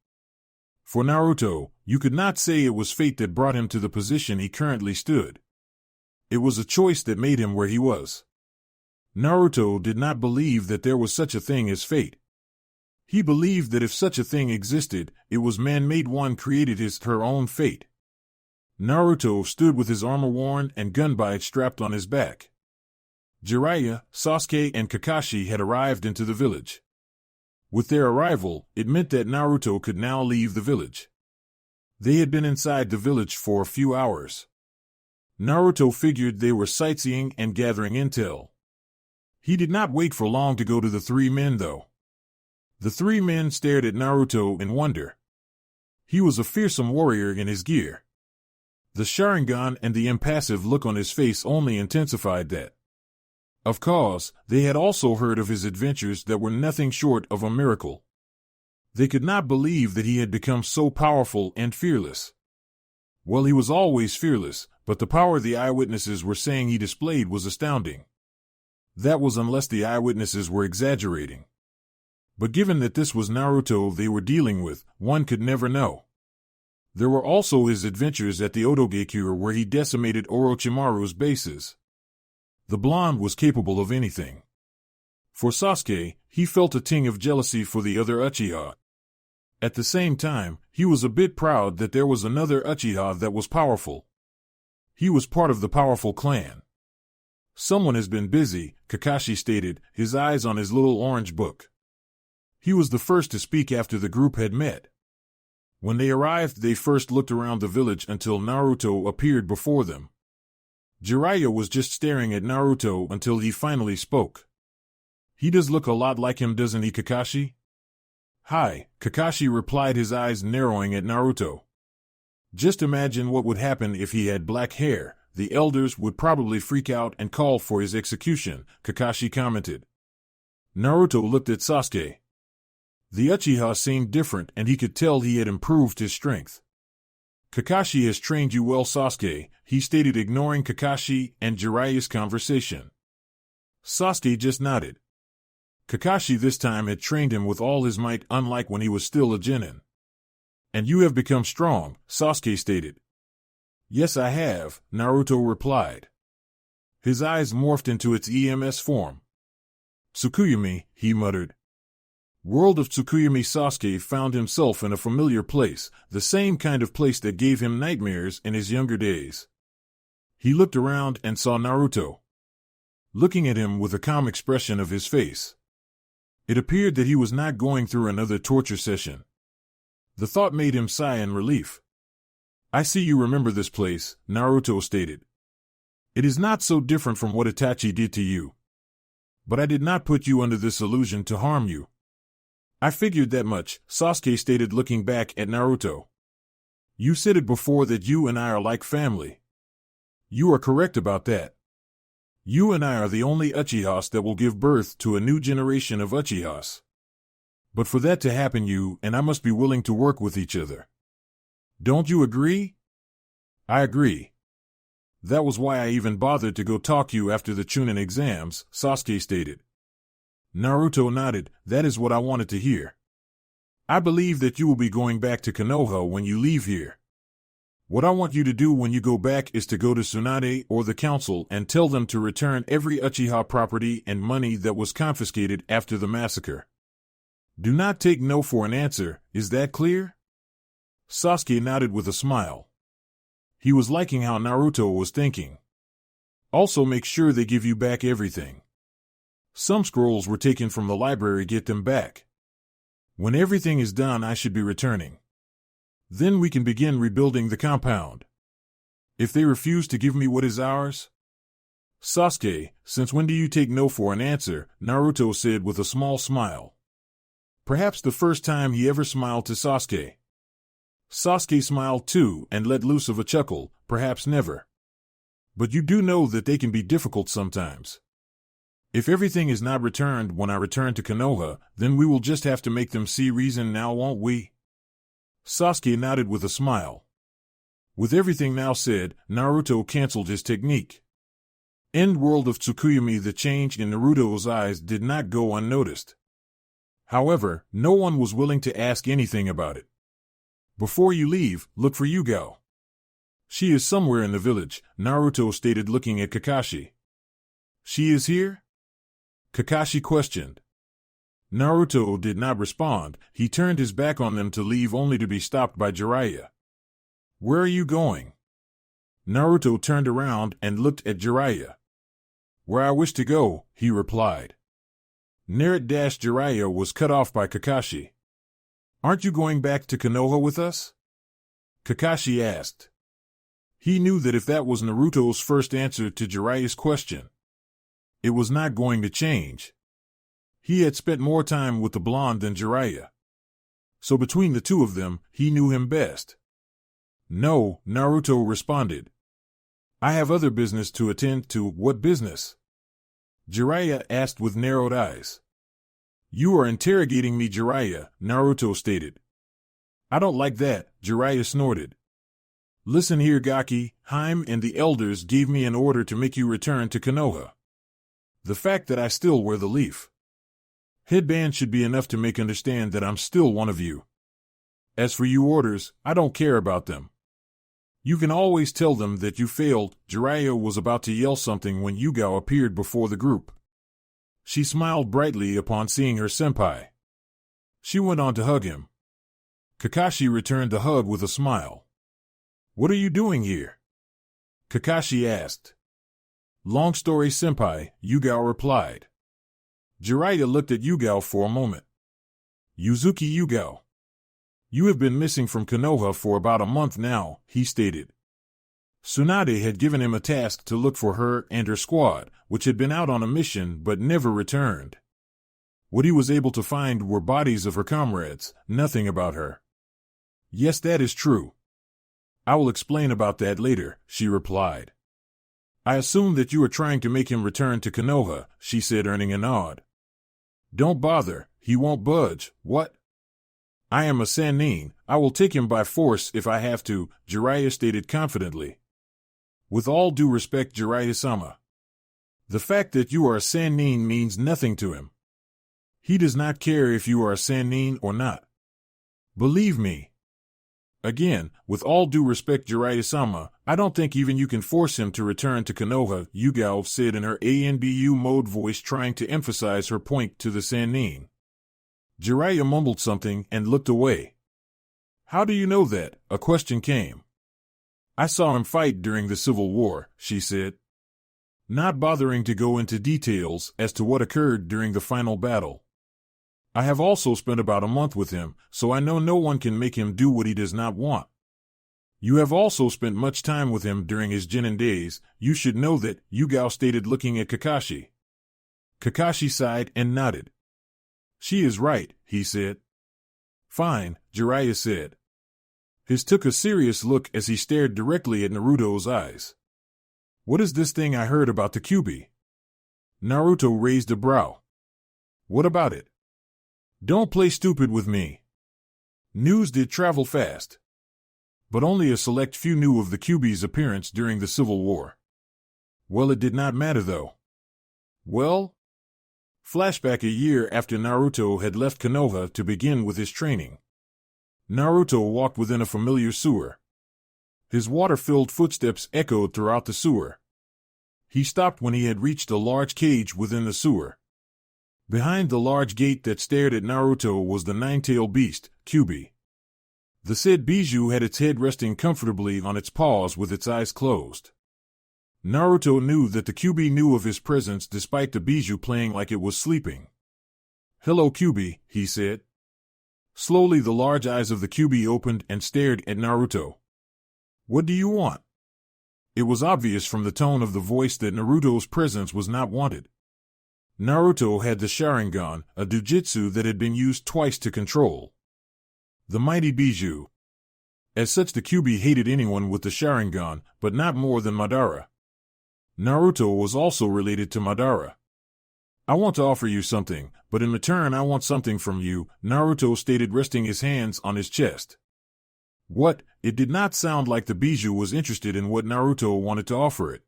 For Naruto, you could not say it was fate that brought him to the position he currently stood. It was a choice that made him where he was. Naruto did not believe that there was such a thing as fate. He believed that if such a thing existed, it was man-made. One created her own fate. Naruto stood with his armor worn and gunbite strapped on his back. Jiraiya, Sasuke, and Kakashi had arrived into the village. With their arrival, it meant that Naruto could now leave the village. They had been inside the village for a few hours. Naruto figured they were sightseeing and gathering intel. He did not wait for long to go to the three men, though. The three men stared at Naruto in wonder. He was a fearsome warrior in his gear. The Sharingan and the impassive look on his face only intensified that. Of course, they had also heard of his adventures that were nothing short of a miracle. They could not believe that he had become so powerful and fearless. Well, he was always fearless, but the power the eyewitnesses were saying he displayed was astounding. That was unless the eyewitnesses were exaggerating. But given that this was Naruto they were dealing with, one could never know. There were also his adventures at the Otogekure where he decimated Orochimaru's bases. The blonde was capable of anything. For Sasuke, he felt a ting of jealousy for the other Uchiha. At the same time, he was a bit proud that there was another Uchiha that was powerful. He was part of the powerful clan. Someone has been busy, Kakashi stated, his eyes on his little orange book. He was the first to speak after the group had met. When they arrived, they first looked around the village until Naruto appeared before them. Jiraiya was just staring at Naruto until he finally spoke. He does look a lot like him, doesn't he, Kakashi? Hi, Kakashi replied, his eyes narrowing at Naruto. Just imagine what would happen if he had black hair. The elders would probably freak out and call for his execution, Kakashi commented. Naruto looked at Sasuke. The Uchiha seemed different and he could tell he had improved his strength. Kakashi has trained you well, Sasuke, he stated, ignoring Kakashi and Jiraiya's conversation. Sasuke just nodded. Kakashi this time had trained him with all his might, unlike when he was still a genin. And you have become strong, Sasuke stated. Yes, I have, Naruto replied. His eyes morphed into its EMS form. Tsukuyami, he muttered. World of Tsukuyami. Sasuke found himself in a familiar place, the same kind of place that gave him nightmares in his younger days. He looked around and saw Naruto, looking at him with a calm expression of his face. It appeared that he was not going through another torture session. The thought made him sigh in relief. "I see you remember this place," Naruto stated. "It is not so different from what Itachi did to you. But I did not put you under this illusion to harm you." "I figured that much," Sasuke stated, looking back at Naruto. "You said it before that you and I are like family. You are correct about that. You and I are the only Uchihas that will give birth to a new generation of Uchihas. But for that to happen, you and I must be willing to work with each other. Don't you agree?" "I agree. That was why I even bothered to go talk you after the Chunin exams," Sasuke stated. Naruto nodded. "That is what I wanted to hear. I believe that you will be going back to Konoha when you leave here. What I want you to do when you go back is to go to Tsunade or the council and tell them to return every Uchiha property and money that was confiscated after the massacre. Do not take no for an answer, is that clear?" Sasuke nodded with a smile. He was liking how Naruto was thinking. "Also make sure they give you back everything. Some scrolls were taken from the library, get them back. When everything is done, I should be returning. Then we can begin rebuilding the compound. If they refuse to give me what is ours—" "Sasuke, since when do you take no for an answer?" Naruto said with a small smile. Perhaps the first time he ever smiled to Sasuke. Sasuke smiled too and let loose of a chuckle, "Perhaps never. But you do know that they can be difficult sometimes. If everything is not returned when I return to Konoha, then we will just have to make them see reason now, won't we?" Sasuke nodded with a smile. With everything now said, Naruto canceled his technique. End world of Tsukuyomi. The change in Naruto's eyes did not go unnoticed. However, no one was willing to ask anything about it. "Before you leave, look for Yugao. She is somewhere in the village," Naruto stated, looking at Kakashi. "She is here?" Kakashi questioned. Naruto did not respond. He turned his back on them to leave, only to be stopped by Jiraiya. "Where are you going?" Naruto turned around and looked at Jiraiya. "Where I wish to go," he replied. Jiraiya was cut off by Kakashi. "Aren't you going back to Konoha with us?" Kakashi asked. He knew that if that was Naruto's first answer to Jiraiya's question, it was not going to change. He had spent more time with the blonde than Jiraiya. So between the two of them, he knew him best. "No," Naruto responded. "I have other business to attend to." "What business?" Jiraiya asked with narrowed eyes. "You are interrogating me, Jiraiya," Naruto stated. "I don't like that," Jiraiya snorted. "Listen here, Gaki, Haim and the elders gave me an order to make you return to Konoha. The fact that I still wear the leaf headband should be enough to make understand that I'm still one of you. As for you orders, I don't care about them. You can always tell them that you failed." Jiraiya was about to yell something when Yugao appeared before the group. She smiled brightly upon seeing her senpai. She went on to hug him. Kakashi returned the hug with a smile. "What are you doing here?" Kakashi asked. "Long story, senpai," Yugao replied. Jiraiya looked at Yugao for a moment. "Yuzuki Yugao. You have been missing from Konoha for about a month now," he stated. Tsunade had given him a task to look for her and her squad, which had been out on a mission but never returned. What he was able to find were bodies of her comrades, nothing about her. "Yes, that is true. I will explain about that later," she replied. "I assume that you are trying to make him return to Konoha," she said, earning a nod. "Don't bother, he won't budge." "What?" "I am a Sannin. I will take him by force if I have to," Jiraiya stated confidently. "With all due respect, Jiraiya-sama, the fact that you are a Sannin means nothing to him. He does not care if you are a Sannin or not. Believe me. Again, with all due respect, Jiraiya-sama, I don't think even you can force him to return to Konoha," Yugao said in her ANBU mode voice, trying to emphasize her point to the Sannin. Jiraiya mumbled something and looked away. "How do you know that?" a question came. I saw him fight during the Civil War, she said, not bothering to go into details as to what occurred during the final battle. I have also spent about a month with him, so I know no one can make him do what he does not want. You have also spent much time with him during his Genin days. You should know that, Yugao stated, looking at Kakashi. Kakashi sighed and nodded. She is right, he said. Fine, Jiraiya said. His took a serious look as he stared directly at Naruto's eyes. What is this thing I heard about the Kyuubi? Naruto raised a brow. What about it? Don't play stupid with me. News did travel fast. But only a select few knew of the Kyuubi's appearance during the Civil War. Well, it did not matter though. Well? Flashback a year after Naruto had left Konoha to begin with his training. Naruto walked within a familiar sewer. His water-filled footsteps echoed throughout the sewer. He stopped when he had reached a large cage within the sewer. Behind the large gate that stared at Naruto was the nine-tailed beast, Kyuubi. The said Bijou had its head resting comfortably on its paws with its eyes closed. Naruto knew that the Kyuubi knew of his presence despite the Bijou playing like it was sleeping. Hello, Kyuubi, he said. Slowly the large eyes of the Kyuubi opened and stared at Naruto. What do you want? It was obvious from the tone of the voice that Naruto's presence was not wanted. Naruto had the Sharingan, a jujutsu that had been used twice to control the mighty Bijou. As such, the Kyuubi hated anyone with the Sharingan, but not more than Madara. Naruto was also related to Madara. I want to offer you something, but in return I want something from you, Naruto stated, resting his hands on his chest. What? It did not sound like the Bijou was interested in what Naruto wanted to offer it.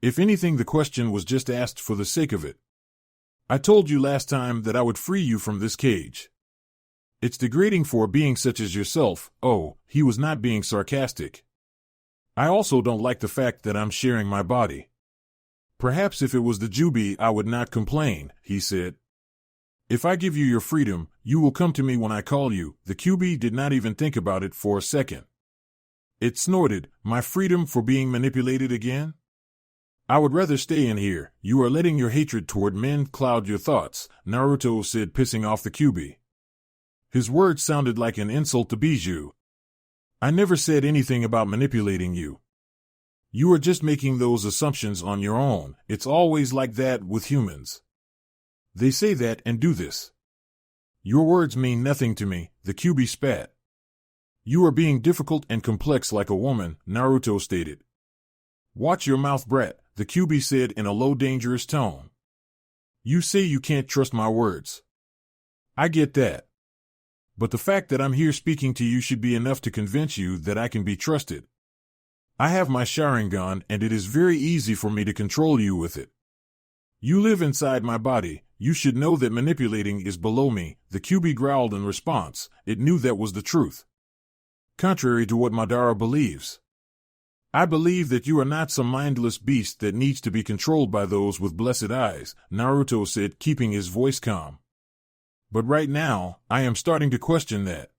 If anything, the question was just asked for the sake of it. I told you last time that I would free you from this cage. It's degrading for a being such as yourself. Oh, he was not being sarcastic. I also don't like the fact that I'm sharing my body. Perhaps if it was the Kyuubi I would not complain, he said. If I give you your freedom, you will come to me when I call you. The Kyuubi did not even think about it for a second. It snorted, my freedom for being manipulated again? I would rather stay in here. You are letting your hatred toward men cloud your thoughts, Naruto said, pissing off the Kyuubi. His words sounded like an insult to Bijou. I never said anything about manipulating you. You are just making those assumptions on your own. It's always like that with humans. They say that and do this. Your words mean nothing to me, the Kyuubi spat. You are being difficult and complex like a woman, Naruto stated. Watch your mouth, brat, the Kyuubi said in a low, dangerous tone. You say you can't trust my words. I get that. But the fact that I'm here speaking to you should be enough to convince you that I can be trusted. I have my Sharingan and it is very easy for me to control you with it. You live inside my body, you should know that manipulating is below me, the Kyuubi growled in response. It knew that was the truth. Contrary to what Madara believes. I believe that you are not some mindless beast that needs to be controlled by those with blessed eyes, Naruto said, keeping his voice calm. But right now, I am starting to question that.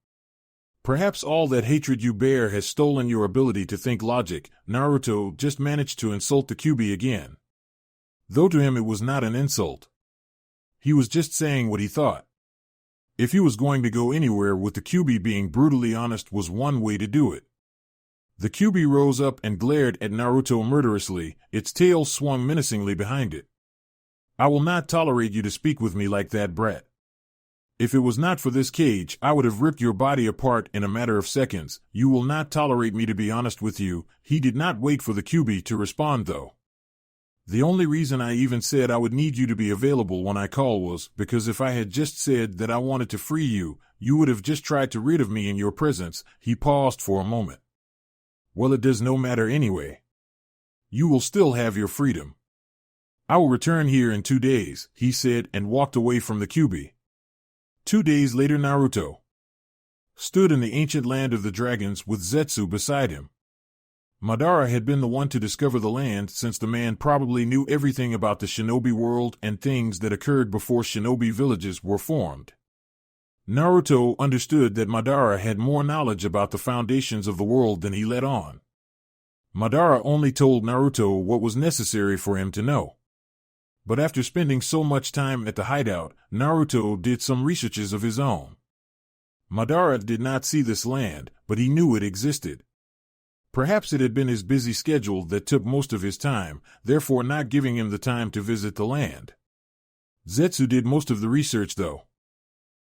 Perhaps all that hatred you bear has stolen your ability to think logic. Naruto just managed to insult the Kyuubi again. Though to him it was not an insult. He was just saying what he thought. If he was going to go anywhere with the Kyuubi, being brutally honest was one way to do it. The Kyuubi rose up and glared at Naruto murderously, its tail swung menacingly behind it. I will not tolerate you to speak with me like that, brat. If it was not for this cage, I would have ripped your body apart in a matter of seconds. You will not tolerate me to be honest with you. He did not wait for the Kyuubi to respond though. The only reason I even said I would need you to be available when I call was because if I had just said that I wanted to free you, you would have just tried to rid of me in your presence. He paused for a moment. Well, it does no matter anyway. You will still have your freedom. I will return here in 2 days, he said, and walked away from the Kyuubi. 2 days later, Naruto stood in the ancient land of the dragons with Zetsu beside him. Madara had been the one to discover the land, since the man probably knew everything about the shinobi world and things that occurred before shinobi villages were formed. Naruto understood that Madara had more knowledge about the foundations of the world than he let on. Madara only told Naruto what was necessary for him to know. But after spending so much time at the hideout, Naruto did some researches of his own. Madara did not see this land, but he knew it existed. Perhaps it had been his busy schedule that took most of his time, therefore not giving him the time to visit the land. Zetsu did most of the research though.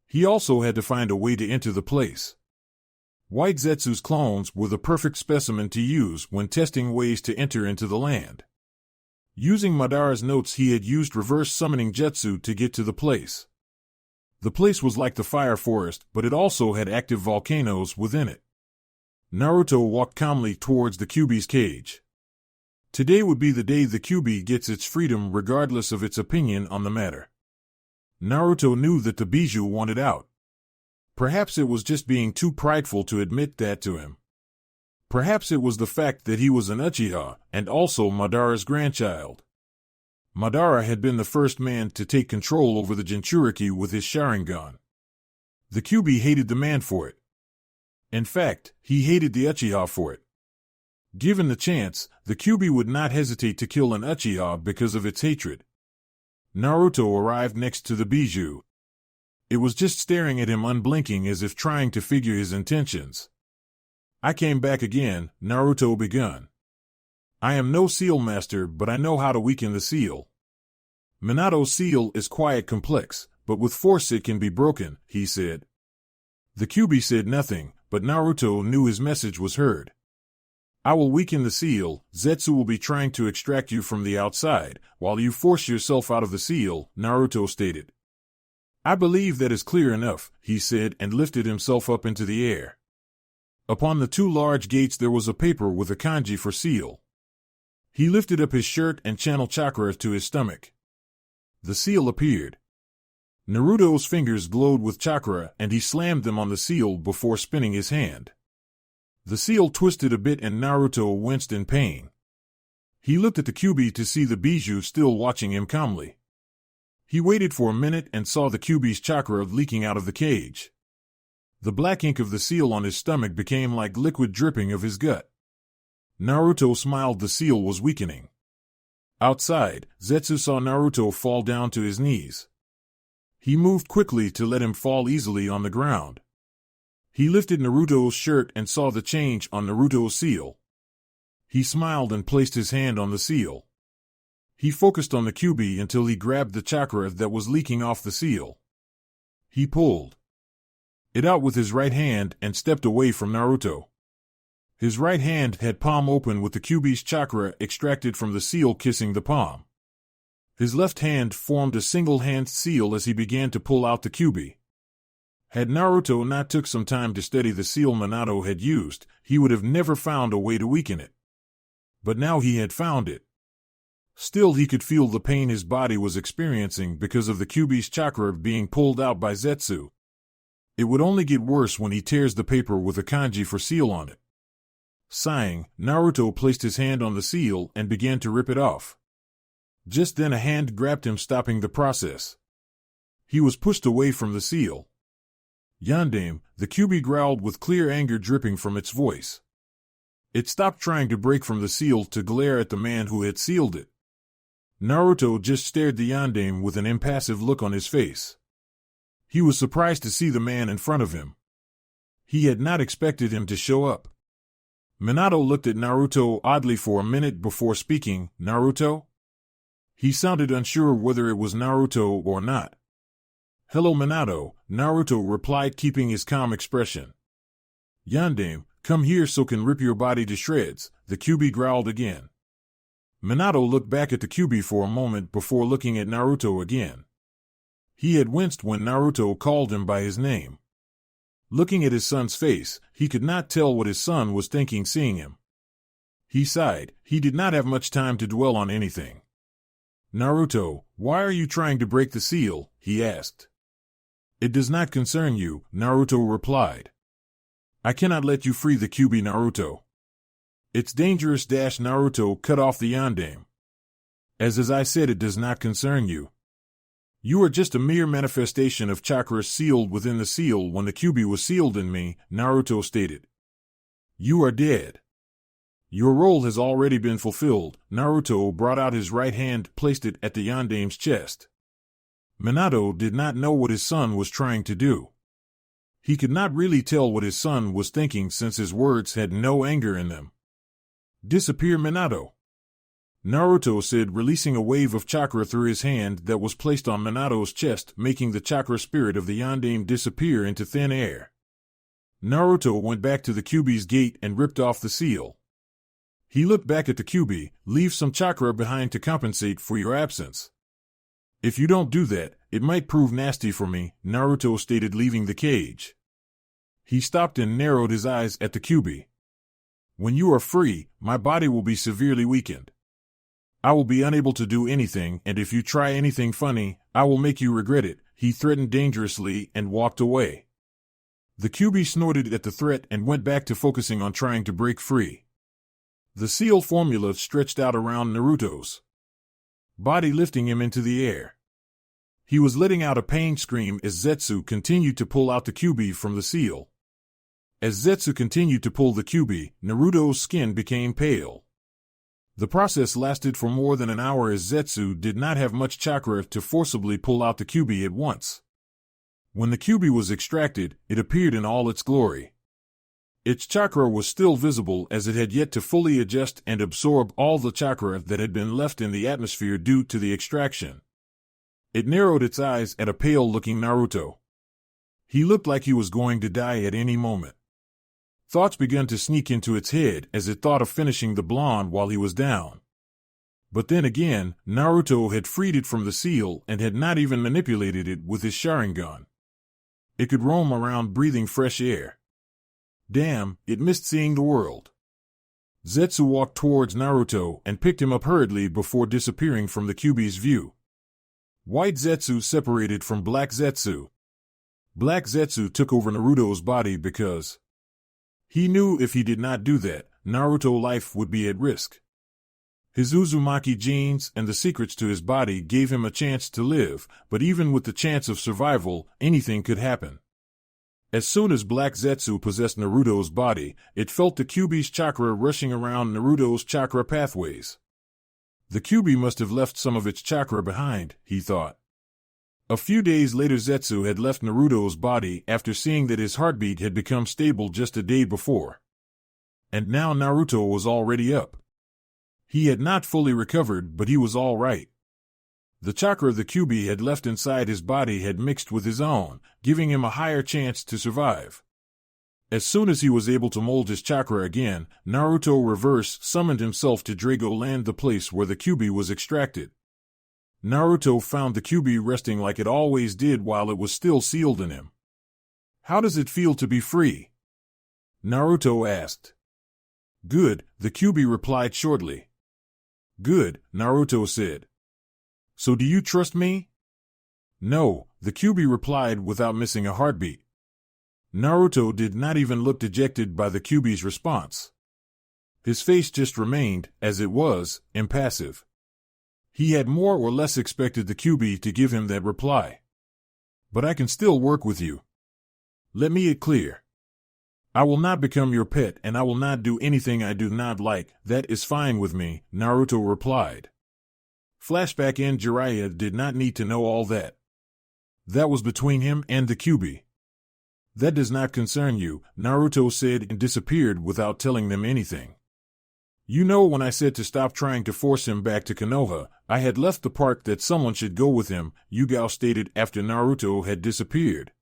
He also had to find a way to enter the place. White Zetsu's clones were the perfect specimen to use when testing ways to enter into the land. Using Madara's notes, he had used reverse summoning jutsu to get to the place. The place was like the fire forest, but it also had active volcanoes within it. Naruto walked calmly towards the Kyuubi's cage. Today would be the day the Kyuubi gets its freedom regardless of its opinion on the matter. Naruto knew that the Bijuu wanted out. Perhaps it was just being too prideful to admit that to him. Perhaps it was the fact that he was an Uchiha, and also Madara's grandchild. Madara had been the first man to take control over the Jinchuriki with his Sharingan. The Kyuubi hated the man for it. In fact, he hated the Uchiha for it. Given the chance, the Kyuubi would not hesitate to kill an Uchiha because of its hatred. Naruto arrived next to the Bijuu. It was just staring at him unblinking as if trying to figure his intentions. "I came back again," Naruto begun. "I am no seal master, but I know how to weaken the seal. Minato's seal is quite complex, but with force it can be broken," he said. The Kyuubi said nothing, but Naruto knew his message was heard. "I will weaken the seal. Zetsu will be trying to extract you from the outside, while you force yourself out of the seal," Naruto stated. "I believe that is clear enough," he said and lifted himself up into the air. Upon the two large gates there was a paper with a kanji for seal. He lifted up his shirt and channeled chakra to his stomach. The seal appeared. Naruto's fingers glowed with chakra and he slammed them on the seal before spinning his hand. The seal twisted a bit and Naruto winced in pain. He looked at the Kyuubi to see the Bijuu still watching him calmly. He waited for a minute and saw the Kyuubi's chakra leaking out of the cage. The black ink of the seal on his stomach became like liquid dripping of his gut. Naruto smiled. The seal was weakening. Outside, Zetsu saw Naruto fall down to his knees. He moved quickly to let him fall easily on the ground. He lifted Naruto's shirt and saw the change on Naruto's seal. He smiled and placed his hand on the seal. He focused on the Kyuubi until he grabbed the chakra that was leaking off the seal. He pulled it out with his right hand and stepped away from Naruto. His right hand had palm open with the Kyuubi's chakra extracted from the seal kissing the palm. His left hand formed a single-hand seal as he began to pull out the Kyuubi. Had Naruto not took some time to study the seal Minato had used, he would have never found a way to weaken it. But now he had found it. Still, he could feel the pain his body was experiencing because of the Kyuubi's chakra being pulled out by Zetsu. It would only get worse when he tears the paper with a kanji for seal on it. Sighing, Naruto placed his hand on the seal and began to rip it off. Just then a hand grabbed him, stopping the process. He was pushed away from the seal. "Yandame," the Kyuubi growled with clear anger dripping from its voice. It stopped trying to break from the seal to glare at the man who had sealed it. Naruto just stared the Yandame with an impassive look on his face. He was surprised to see the man in front of him. He had not expected him to show up. Minato looked at Naruto oddly for a minute before speaking. "Naruto?" He sounded unsure whether it was Naruto or not. "Hello, Minato," Naruto replied, keeping his calm expression. "Yandame, come here so can rip your body to shreds," the Kyuubi growled again. Minato looked back at the Kyuubi for a moment before looking at Naruto again. He had winced when Naruto called him by his name. Looking at his son's face, he could not tell what his son was thinking seeing him. He sighed. He did not have much time to dwell on anything. "Naruto, why are you trying to break the seal?" he asked. "It does not concern you," Naruto replied. "I cannot let you free the Kyuubi, Naruto. It's dangerous." Naruto cut off the Yandame. As I said, it does not concern you. You are just a mere manifestation of chakra sealed within the seal when the Kyuubi was sealed in me, Naruto stated. You are dead. Your role has already been fulfilled. Naruto brought out his right hand, placed it at the Yandame's chest. Minato did not know what his son was trying to do. He could not really tell what his son was thinking since his words had no anger in them. Disappear, Minato, Naruto said, releasing a wave of chakra through his hand that was placed on Minato's chest, making the chakra spirit of the Yandame disappear into thin air. Naruto went back to the Kyuubi's gate and ripped off the seal. He looked back at the Kyuubi. Leave some chakra behind to compensate for your absence. If you don't do that, it might prove nasty for me, Naruto stated, leaving the cage. He stopped and narrowed his eyes at the Kyuubi. When you are free, my body will be severely weakened. I will be unable to do anything, and if you try anything funny, I will make you regret it, he threatened dangerously and walked away. The Kyuubi snorted at the threat and went back to focusing on trying to break free. The seal formula stretched out around Naruto's body, lifting him into the air. He was letting out a pain scream as Zetsu continued to pull out the Kyuubi from the seal. As Zetsu continued to pull the Kyuubi, Naruto's skin became pale. The process lasted for more than an hour as Zetsu did not have much chakra to forcibly pull out the Kyuubi at once. When the Kyuubi was extracted, it appeared in all its glory. Its chakra was still visible as it had yet to fully adjust and absorb all the chakra that had been left in the atmosphere due to the extraction. It narrowed its eyes at a pale-looking Naruto. He looked like he was going to die at any moment. Thoughts began to sneak into its head as it thought of finishing the blonde while he was down. But then again, Naruto had freed it from the seal and had not even manipulated it with his Sharingan. It could roam around breathing fresh air. Damn, it missed seeing the world. Zetsu walked towards Naruto and picked him up hurriedly before disappearing from the Kyuubi's view. White Zetsu separated from Black Zetsu. Black Zetsu took over Naruto's body because he knew if he did not do that, Naruto's life would be at risk. His Uzumaki genes and the secrets to his body gave him a chance to live, but even with the chance of survival, anything could happen. As soon as Black Zetsu possessed Naruto's body, it felt the Kyuubi's chakra rushing around Naruto's chakra pathways. The Kyuubi must have left some of its chakra behind, he thought. A few days later, Zetsu had left Naruto's body after seeing that his heartbeat had become stable just a day before. And now Naruto was already up. He had not fully recovered, but he was all right. The chakra the Kyuubi had left inside his body had mixed with his own, giving him a higher chance to survive. As soon as he was able to mold his chakra again, Naruto reverse summoned himself to Drago Land, the place where the Kyuubi was extracted. Naruto found the Kyuubi resting like it always did while it was still sealed in him. How does it feel to be free? Naruto asked. Good, the Kyuubi replied shortly. Good, Naruto said. So do you trust me? No, the Kyuubi replied without missing a heartbeat. Naruto did not even look dejected by the Kyuubi's response. His face just remained, as it was, impassive. He had more or less expected the Kyuubi to give him that reply. But I can still work with you. Let me it clear. I will not become your pet and I will not do anything I do not like. That is fine with me, Naruto replied. Flashback in Jiraiya did not need to know all that. That was between him and the Kyuubi. That does not concern you, Naruto said and disappeared without telling them anything. You know, when I said to stop trying to force him back to Konoha, I had left the part that someone should go with him, Yugao stated after Naruto had disappeared.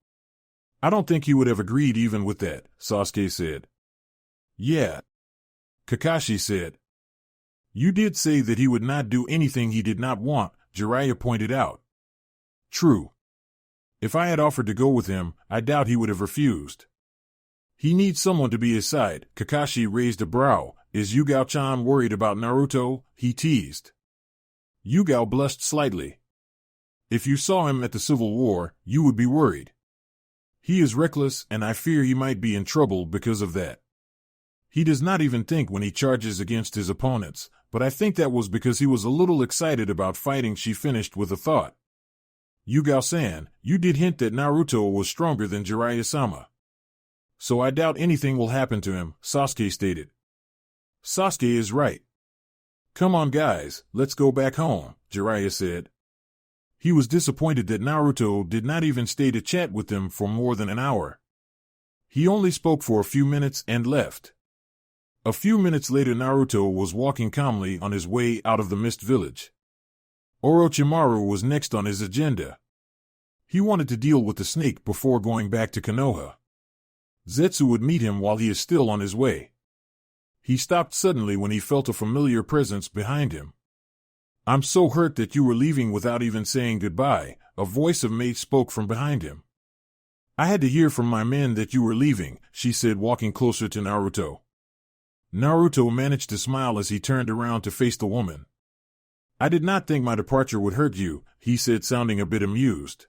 I don't think he would have agreed even with that, Sasuke said. Yeah. Kakashi said. You did say that he would not do anything he did not want, Jiraiya pointed out. True. If I had offered to go with him, I doubt he would have refused. He needs someone to be his side. Kakashi raised a brow. Is Yugao-chan worried about Naruto? He teased. Yugao blushed slightly. If you saw him at the Civil War, you would be worried. He is reckless, and I fear he might be in trouble because of that. He does not even think when he charges against his opponents, but I think that was because he was a little excited about fighting. She finished with a thought. Yugao-san, you did hint that Naruto was stronger than Jiraiya-sama. So I doubt anything will happen to him, Sasuke stated. Sasuke is right. Come on guys, let's go back home, Jiraiya said. He was disappointed that Naruto did not even stay to chat with them for more than an hour. He only spoke for a few minutes and left. A few minutes later Naruto was walking calmly on his way out of the Mist Village. Orochimaru was next on his agenda. He wanted to deal with the snake before going back to Konoha. Zetsu would meet him while he is still on his way. He stopped suddenly when he felt a familiar presence behind him. I'm so hurt that you were leaving without even saying goodbye, a voice of Mei spoke from behind him. I had to hear from my men that you were leaving, she said, walking closer to Naruto. Naruto managed to smile as he turned around to face the woman. I did not think my departure would hurt you, he said, sounding a bit amused.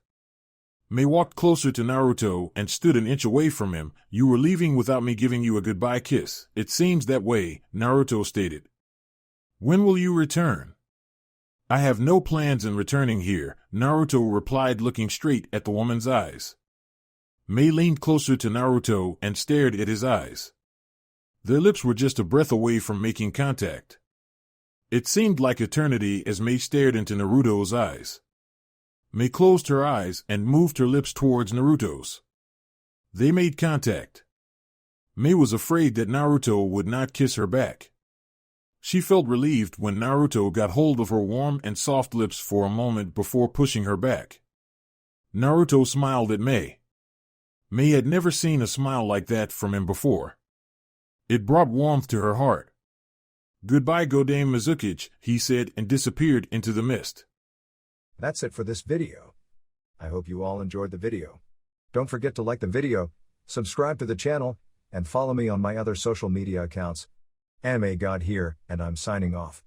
Mei walked closer to Naruto and stood an inch away from him. You were leaving without me giving you a goodbye kiss. It seems that way, Naruto stated. When will you return? I have no plans in returning here, Naruto replied, looking straight at the woman's eyes. Mei leaned closer to Naruto and stared at his eyes. Their lips were just a breath away from making contact. It seemed like eternity as Mei stared into Naruto's eyes. Mei closed her eyes and moved her lips towards Naruto's. They made contact. Mei was afraid that Naruto would not kiss her back. She felt relieved when Naruto got hold of her warm and soft lips for a moment before pushing her back. Naruto smiled at Mei. Mei had never seen a smile like that from him before. It brought warmth to her heart. Goodbye, Godame Mizukage, he said, and disappeared into the mist. That's it for this video. I hope you all enjoyed the video. Don't forget to like the video, subscribe to the channel, and follow me on my other social media accounts. Anime God here, and I'm signing off.